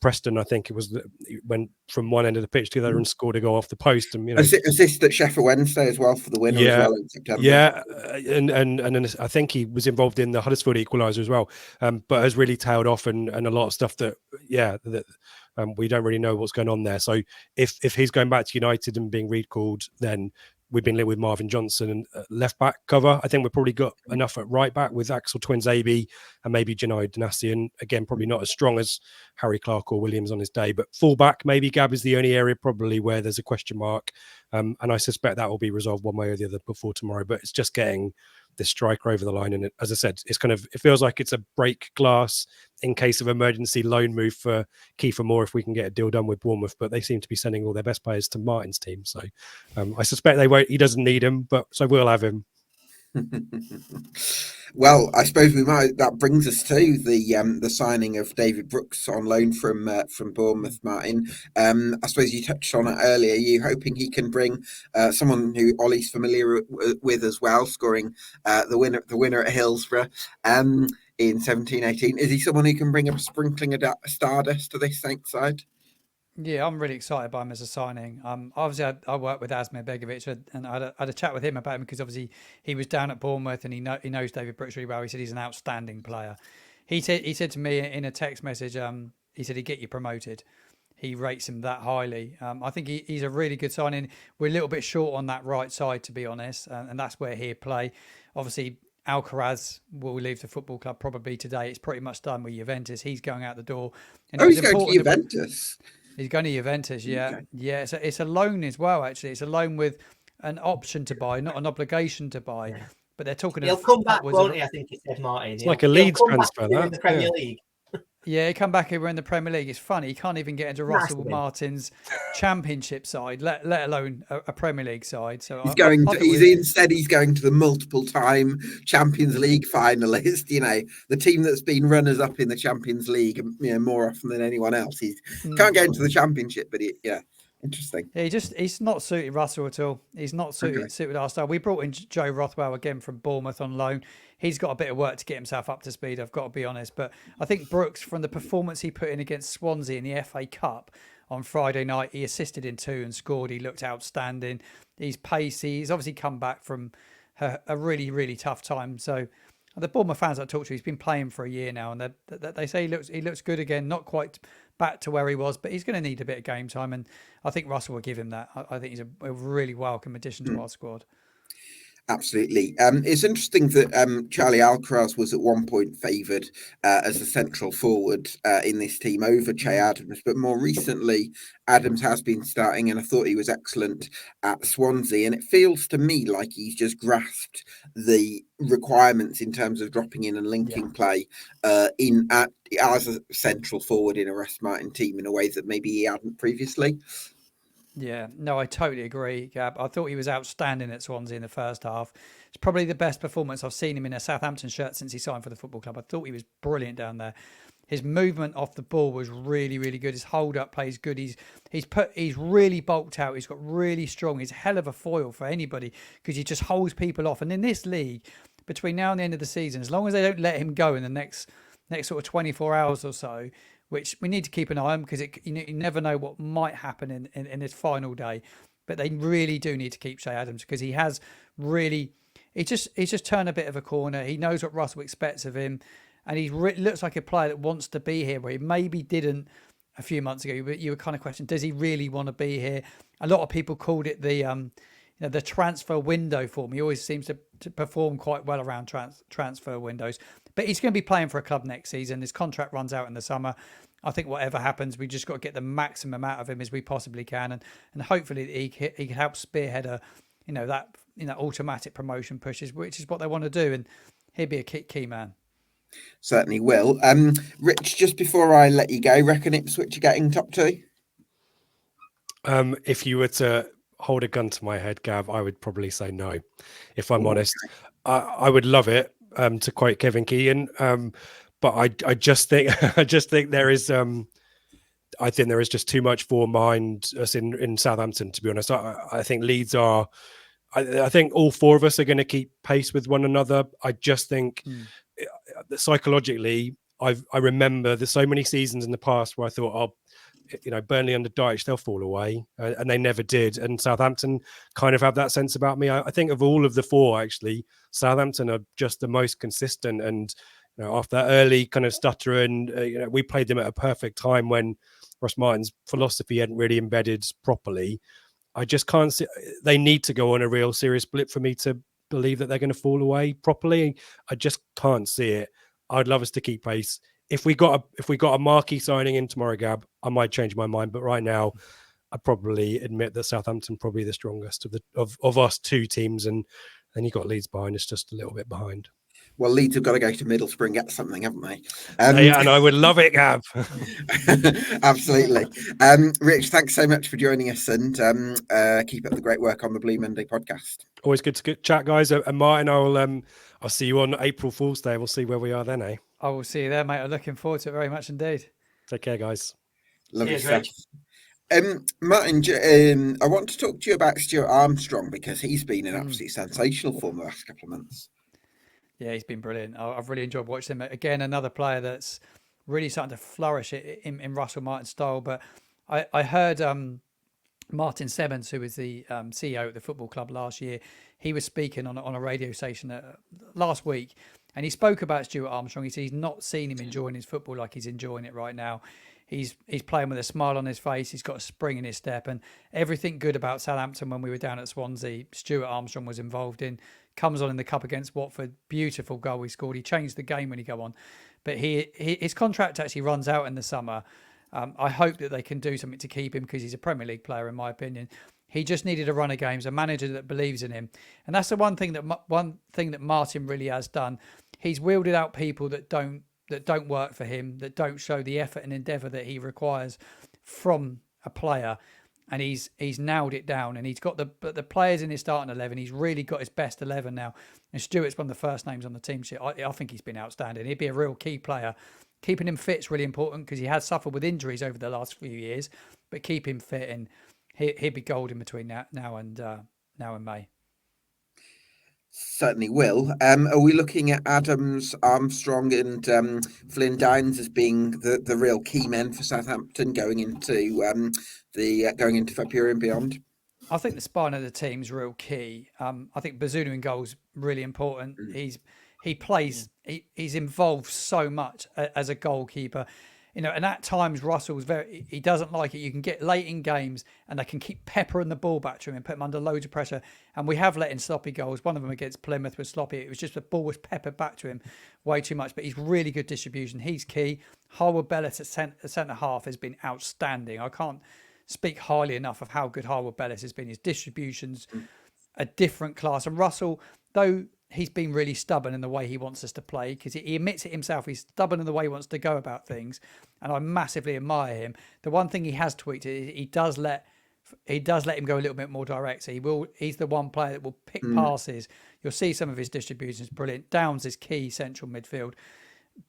Preston, I think it was, went from one end of the pitch to the other and scored a goal off the post. And assist at Sheffield Wednesday as well for the winner as well in September. Yeah, and I think he was involved in the Huddersfield equaliser as well, but has really tailed off and a lot of stuff that we don't really know what's going on there. So if he's going back to United and being recalled, then we've been lit with Marvin Johnson and left back cover. I think we've probably got enough at right back with Axel Twins-Abbey and maybe Janai Danasi, and again, probably not as strong as Harry Clark or Williams on his day. But full back, maybe Gab is the only area probably where there's a question mark. And I suspect that will be resolved one way or the other before tomorrow. But it's just getting the striker over the line. And as I said, it feels like it's a break glass in case of emergency loan move for Kiefer Moore if we can get a deal done with Bournemouth. But they seem to be sending all their best players to Martin's team. So I suspect they won't. He doesn't need him, but so we'll have him. Well, I suppose we might. That brings us to the signing of David Brooks on loan from Bournemouth. Martin, I suppose you touched on it earlier. Are you hoping he can bring someone who Ollie's familiar with as well, scoring the winner at Hillsborough in 17-18? Is he someone who can bring a sprinkling of stardust to this Saints side? Yeah, I'm really excited by him as a signing. Obviously, I worked with Asmir Begovic, and I had a chat with him about him because obviously he was down at Bournemouth and he knows David Brooks really well. He said he's an outstanding player. He said to me in a text message, he said he'd get you promoted. He rates him that highly. I think he's a really good signing. We're a little bit short on that right side, to be honest, and that's where he'll play. Obviously, Alcaraz will leave the football club probably today. It's pretty much done with Juventus. He's going out the door. And he's going to Juventus. He's going to Juventus, yeah. Okay. Yeah, it's a loan as well, actually. It's a loan with an option to buy, not an obligation to buy. Yeah. But they're talking... He'll come back, won't he, I think he said, Martin. It's like a Leeds transfer, that. In the Premier League. Yeah, he come back here in the Premier League. It's funny, he can't even get into Russell Martin's Championship side, let alone a Premier League side. So he's going to the multiple-time Champions League finalist. The team that's been runners-up in the Champions League, more often than anyone else. He can't get into the Championship, but interesting. Yeah, he's not suited Russell at all. He's not suited our style. We brought in Joe Rothwell again from Bournemouth on loan. He's got a bit of work to get himself up to speed, I've got to be honest. But I think Brooks, from the performance he put in against Swansea in the FA Cup on Friday night, he assisted in 2 and scored. He looked outstanding. He's pacey. He's obviously come back from a really, really tough time. So the Bournemouth fans I talked to, he's been playing for a year now, and they say he looks good again, not quite back to where he was, but he's going to need a bit of game time, and I think Russell will give him that. I think he's a really welcome addition to our squad. Absolutely. It's interesting that Charlie Alcaraz was at one point favoured as a central forward in this team over Che Adams, but more recently, Adams has been starting, and I thought he was excellent at Swansea. And it feels to me like he's just grasped the requirements in terms of dropping in and linking play as a central forward in a Russ Martin team in a way that maybe he hadn't previously. Yeah, no, I totally agree, Gab. I thought he was outstanding at Swansea in the first half. It's probably the best performance I've seen him in a Southampton shirt since he signed for the football club. I thought he was brilliant down there. His movement off the ball was really, really good. His hold-up play is good. He's really bulked out. He's got really strong. He's a hell of a foil for anybody because he just holds people off. And in this league, between now and the end of the season, as long as they don't let him go in the next sort of 24 hours or so, which we need to keep an eye on because you never know what might happen in his final day. But they really do need to keep Che Adams because he has really, he's just turned a bit of a corner. He knows what Russell expects of him, and he looks like a player that wants to be here where he maybe didn't a few months ago. But you were kind of questioning, does he really want to be here? A lot of people called it the transfer window for him. He always seems to perform quite well around transfer windows. But he's going to be playing for a club next season. His contract runs out in the summer. I think whatever happens, we just got to get the maximum out of him as we possibly can, and hopefully he can help spearhead that automatic promotion pushes, which is what they want to do, and he'll be a key man. Certainly will. Rich, just before I let you go, reckon Ipswich are getting top two? If you were to hold a gun to my head, Gav, I would probably say no. If I'm honest, I would love it. To quote Kevin Keegan, but I just think there is I think there is just too much form behind us in Southampton. To be honest, I think Leeds are. I think all four of us are going to keep pace with one another. I just think that psychologically, I remember there's so many seasons in the past where I thought, Burnley under Dyche, they'll fall away, and they never did. And Southampton kind of have that sense about me. I think of all of the four, actually, Southampton are just the most consistent. And after that early kind of stutter, and we played them at a perfect time when Ross Martin's philosophy hadn't really embedded properly. I just can't see. They need to go on a real serious blip for me to believe that they're going to fall away properly. I just can't see it. I'd love us to keep pace. If we got a marquee signing in tomorrow, Gab, I might change my mind. But right now, I probably admit that Southampton probably the strongest of us two teams, and then you got Leeds behind us, just a little bit behind. Well, Leeds have got to go to Middlesbrough and get something, haven't they? Yeah, and I would love it, Gab. Absolutely. Rich, thanks so much for joining us, and keep up the great work on the Blue Monday podcast. Always good to chat, guys. And Martin, I'll see you on April Fool's Day. We'll see where we are then, eh? I will see you there, mate. I'm looking forward to it very much indeed. Take care, guys. Lovely stuff. Martin, I want to talk to you about Stuart Armstrong because he's been in absolutely sensational form the last couple of months. Yeah, he's been brilliant. I've really enjoyed watching him. Again, another player that's really starting to flourish in Russell Martin's style. But I heard Martin Simmons, who was the CEO at the football club last year, he was speaking on a radio station last week, and he spoke about Stuart Armstrong. He said he's not seen him enjoying his football like he's enjoying it right now. He's playing with a smile on his face. He's got a spring in his step, and everything good about Southampton when we were down at Swansea, Stuart Armstrong was involved in. Comes on in the cup against Watford, beautiful goal he scored. He changed the game when he go on, but his contract actually runs out in the summer. I hope that they can do something to keep him because he's a Premier League player, in my opinion. He just needed a run of games, a manager that believes in him, and that's the one thing that Martin really has done. He's wheeled out people that don't work for him, that don't show the effort and endeavour that he requires from a player. And he's nailed it down, and he's got the players in his starting 11. He's really got his best 11 now. And Stuart's one of the first names on the team sheet. I think he's been outstanding. He'd be a real key player. Keeping him fit is really important because he has suffered with injuries over the last few years. But keep him fit, and he'd be golden between now and May. Certainly will. Are we looking at Adams, Armstrong, and Flynn Downs as being the real key men for Southampton going into February and beyond? I think the spine of the team's real key. I think Bazunu in goals really important. He's involved so much as a goalkeeper. And at times Russell's he doesn't like it. You can get late in games and they can keep peppering the ball back to him and put him under loads of pressure. And we have let in sloppy goals. One of them against Plymouth was sloppy. It was just the ball was peppered back to him way too much. But he's really good distribution. He's key. Harwood Bellis at centre half has been outstanding. I can't speak highly enough of how good Harwood Bellis has been. His distribution's a different class. And Russell, though he's been really stubborn in the way he wants us to play, because he admits it himself. He's stubborn in the way he wants to go about things, and I massively admire him. The one thing he has tweaked is he does let him go a little bit more direct. So he's the one player that will pick passes. You'll see some of his distributions brilliant. Downs is key central midfield,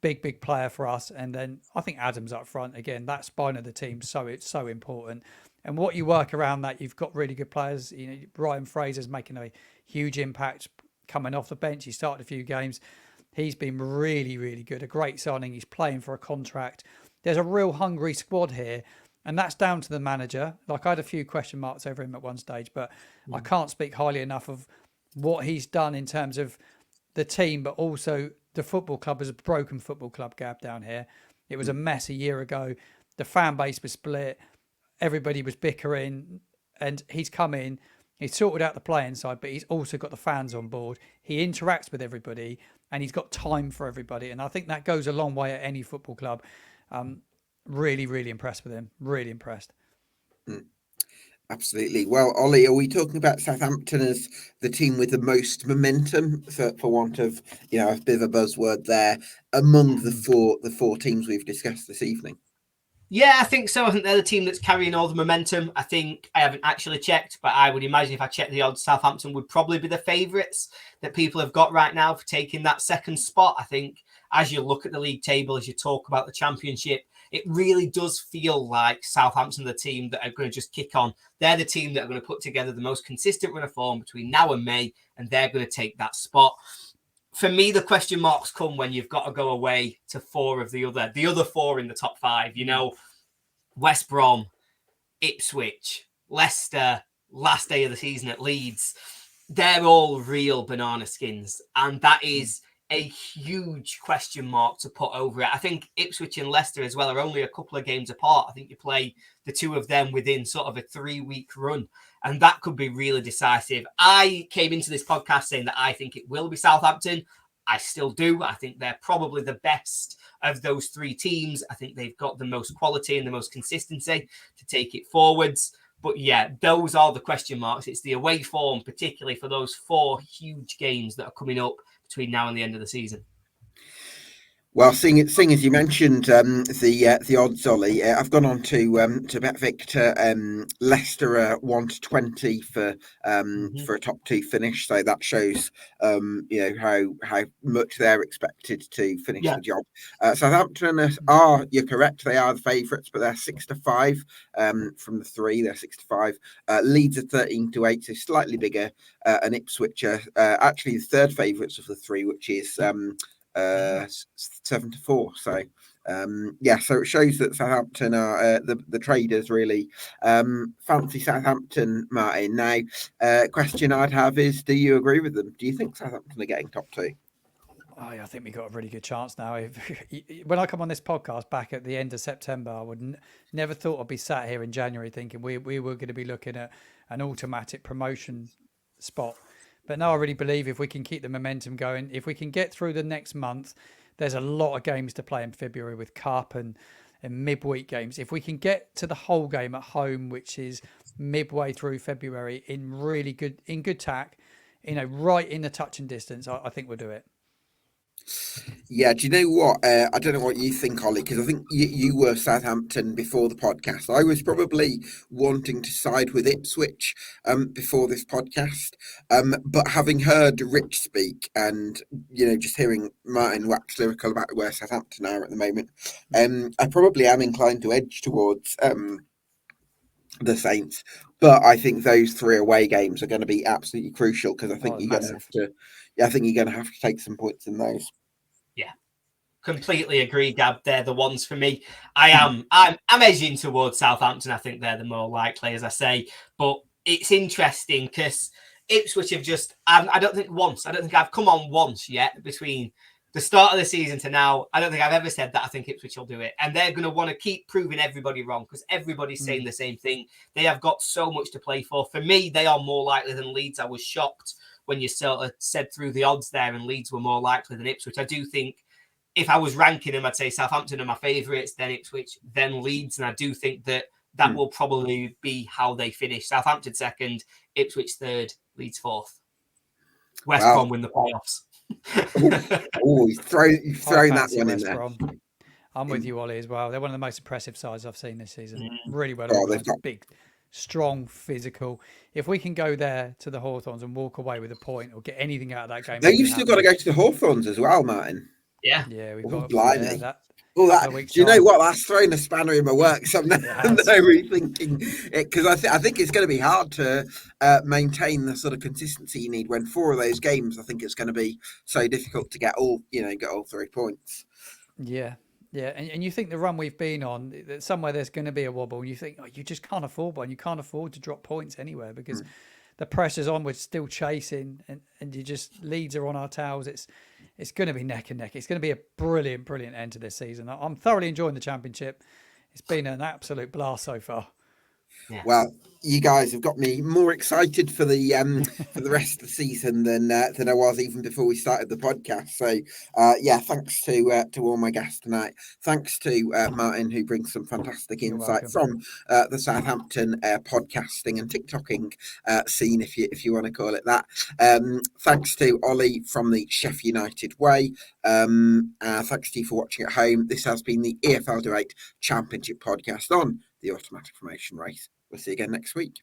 big player for us. And then I think Adams up front again. That spine of the team, so it's so important. And what you work around that, you've got really good players. Ryan Fraser's making a huge impact coming off the bench. He started a few games. He's been really, really good. A great signing. He's playing for a contract. There's a real hungry squad here, and that's down to the manager. Like, I had a few question marks over him at one stage, but I can't speak highly enough of what he's done in terms of the team, but also the football club as a broken football club, Gab, down here. It was a mess a year ago. The fan base was split. Everybody was bickering, and he's come in. He's sorted out the playing side, but he's also got the fans on board. He interacts with everybody, and he's got time for everybody. And I think that goes a long way at any football club. Really, really impressed with him. Really impressed. Absolutely. Well, Ollie, are we talking about Southampton as the team with the most momentum, for want of a bit of a buzzword there, among the four teams we've discussed this evening? Yeah, I think so. I think they're the team that's carrying all the momentum. I think I haven't actually checked, but I would imagine if I checked the odds, Southampton would probably be the favourites that people have got right now for taking that second spot. I think as you look at the league table, as you talk about the Championship, it really does feel like Southampton are the team that are going to just kick on. They're the team that are going to put together the most consistent run of form between now and May, and they're going to take that spot. For me, the question marks come when you've got to go away to four of the other four in the top five. West Brom, Ipswich, Leicester, last day of the season at Leeds. They're all real banana skins. And that is a huge question mark to put over it. I think Ipswich and Leicester as well are only a couple of games apart. I think you play the two of them within sort of a 3-week run. And that could be really decisive. I came into this podcast saying that I think it will be Southampton. I still do. I think they're probably the best of those three teams. I think they've got the most quality and the most consistency to take it forwards. But yeah, those are the question marks. It's the away form, particularly for those four huge games that are coming up between now and the end of the season. Well, seeing as you mentioned the odds, Ollie, I've gone on to BetVictor. Leicester 1-20 for a top two finish, so that shows how much they're expected to finish the job. Southampton you're correct, they are the favourites, but they're 6-5 from the three. They're 6-5. Leeds are 13-8, so slightly bigger, and Ipswich are actually the third favourites of the three, which is 7-4. So so it shows that Southampton are the traders really fancy Southampton, Martin. Now, question I'd have is, do you agree with them? Do you think Southampton are getting top two? I think we've got a really good chance now. When I come on this podcast back at the end of September, I would never thought I'd be sat here in January thinking we were going to be looking at an automatic promotion spot. But now I really believe if we can keep the momentum going, if we can get through the next month, there's a lot of games to play in February with Cup and midweek games. If we can get to the whole game at home, which is midway through February, in good tack, right in the touching distance, I think we'll do it. Yeah, do you know what? I don't know what you think, Ollie, because I think you were Southampton before the podcast. I was probably wanting to side with Ipswich before this podcast, but having heard Rich speak and just hearing Martin wax lyrical about where Southampton are at the moment, I probably am inclined to edge towards the Saints. But I think those three away games are going to be absolutely crucial, because I think you're going to have to. I think you're going to have to take some points in those. Yeah, completely agree, Gab. They're the ones for me. I'm edging towards Southampton. I think they're the more likely, as I say. But it's interesting because Ipswich have just, I don't think I've come on once yet between the start of the season to now. I don't think I've ever said that I think Ipswich will do it. And they're going to want to keep proving everybody wrong because everybody's saying the same thing. They have got so much to play for. For me, they are more likely than Leeds. I was shocked when you sort of said through the odds there and Leeds were more likely than Ipswich. I do think if I was ranking them, I'd say Southampton are my favourites, then Ipswich, then Leeds. And I do think that will probably be how they finish. Southampton second, Ipswich third, Leeds fourth. West Brom win the playoffs. You've thrown that one in West there. Brom. I'm with you, Ollie, as well. They're one of the most impressive sides I've seen this season. Really well Oh, organised, they've got- big, strong, physical. If we can go there to the Hawthorns and walk away with a point or get anything out of that game, Now you've still got to go to the Hawthorns as well, Martin. Yeah, we've Oh, got blimey. that. Well, couple of weeks' do you know time. what? That's thrown a spanner in my works. I'm now has. rethinking it because I think it's going to be hard to maintain the sort of consistency you need when 4 of those games. I think it's going to be so difficult to get all 3 points. Yeah. And you think the run we've been on, that somewhere there's going to be a wobble. And you think, you just can't afford one. You can't afford to drop points anywhere because the pressure's on. We're still chasing, and you just Leeds are on our tails. It's going to be neck and neck. It's going to be a brilliant end to this season. I'm thoroughly enjoying the Championship. It's been an absolute blast so far. Yeah. Well, you guys have got me more excited for the rest of the season than I was even before we started the podcast. So thanks to all my guests tonight. Thanks to Martin, who brings some fantastic insight from the Southampton podcasting and TikToking scene, if you want to call it that. Thanks to Ollie from the Sheffield United Way. Thanks to you for watching at home. This has been the EFL Debate Championship podcast on the Automatic Formation Race. We'll see you again next week.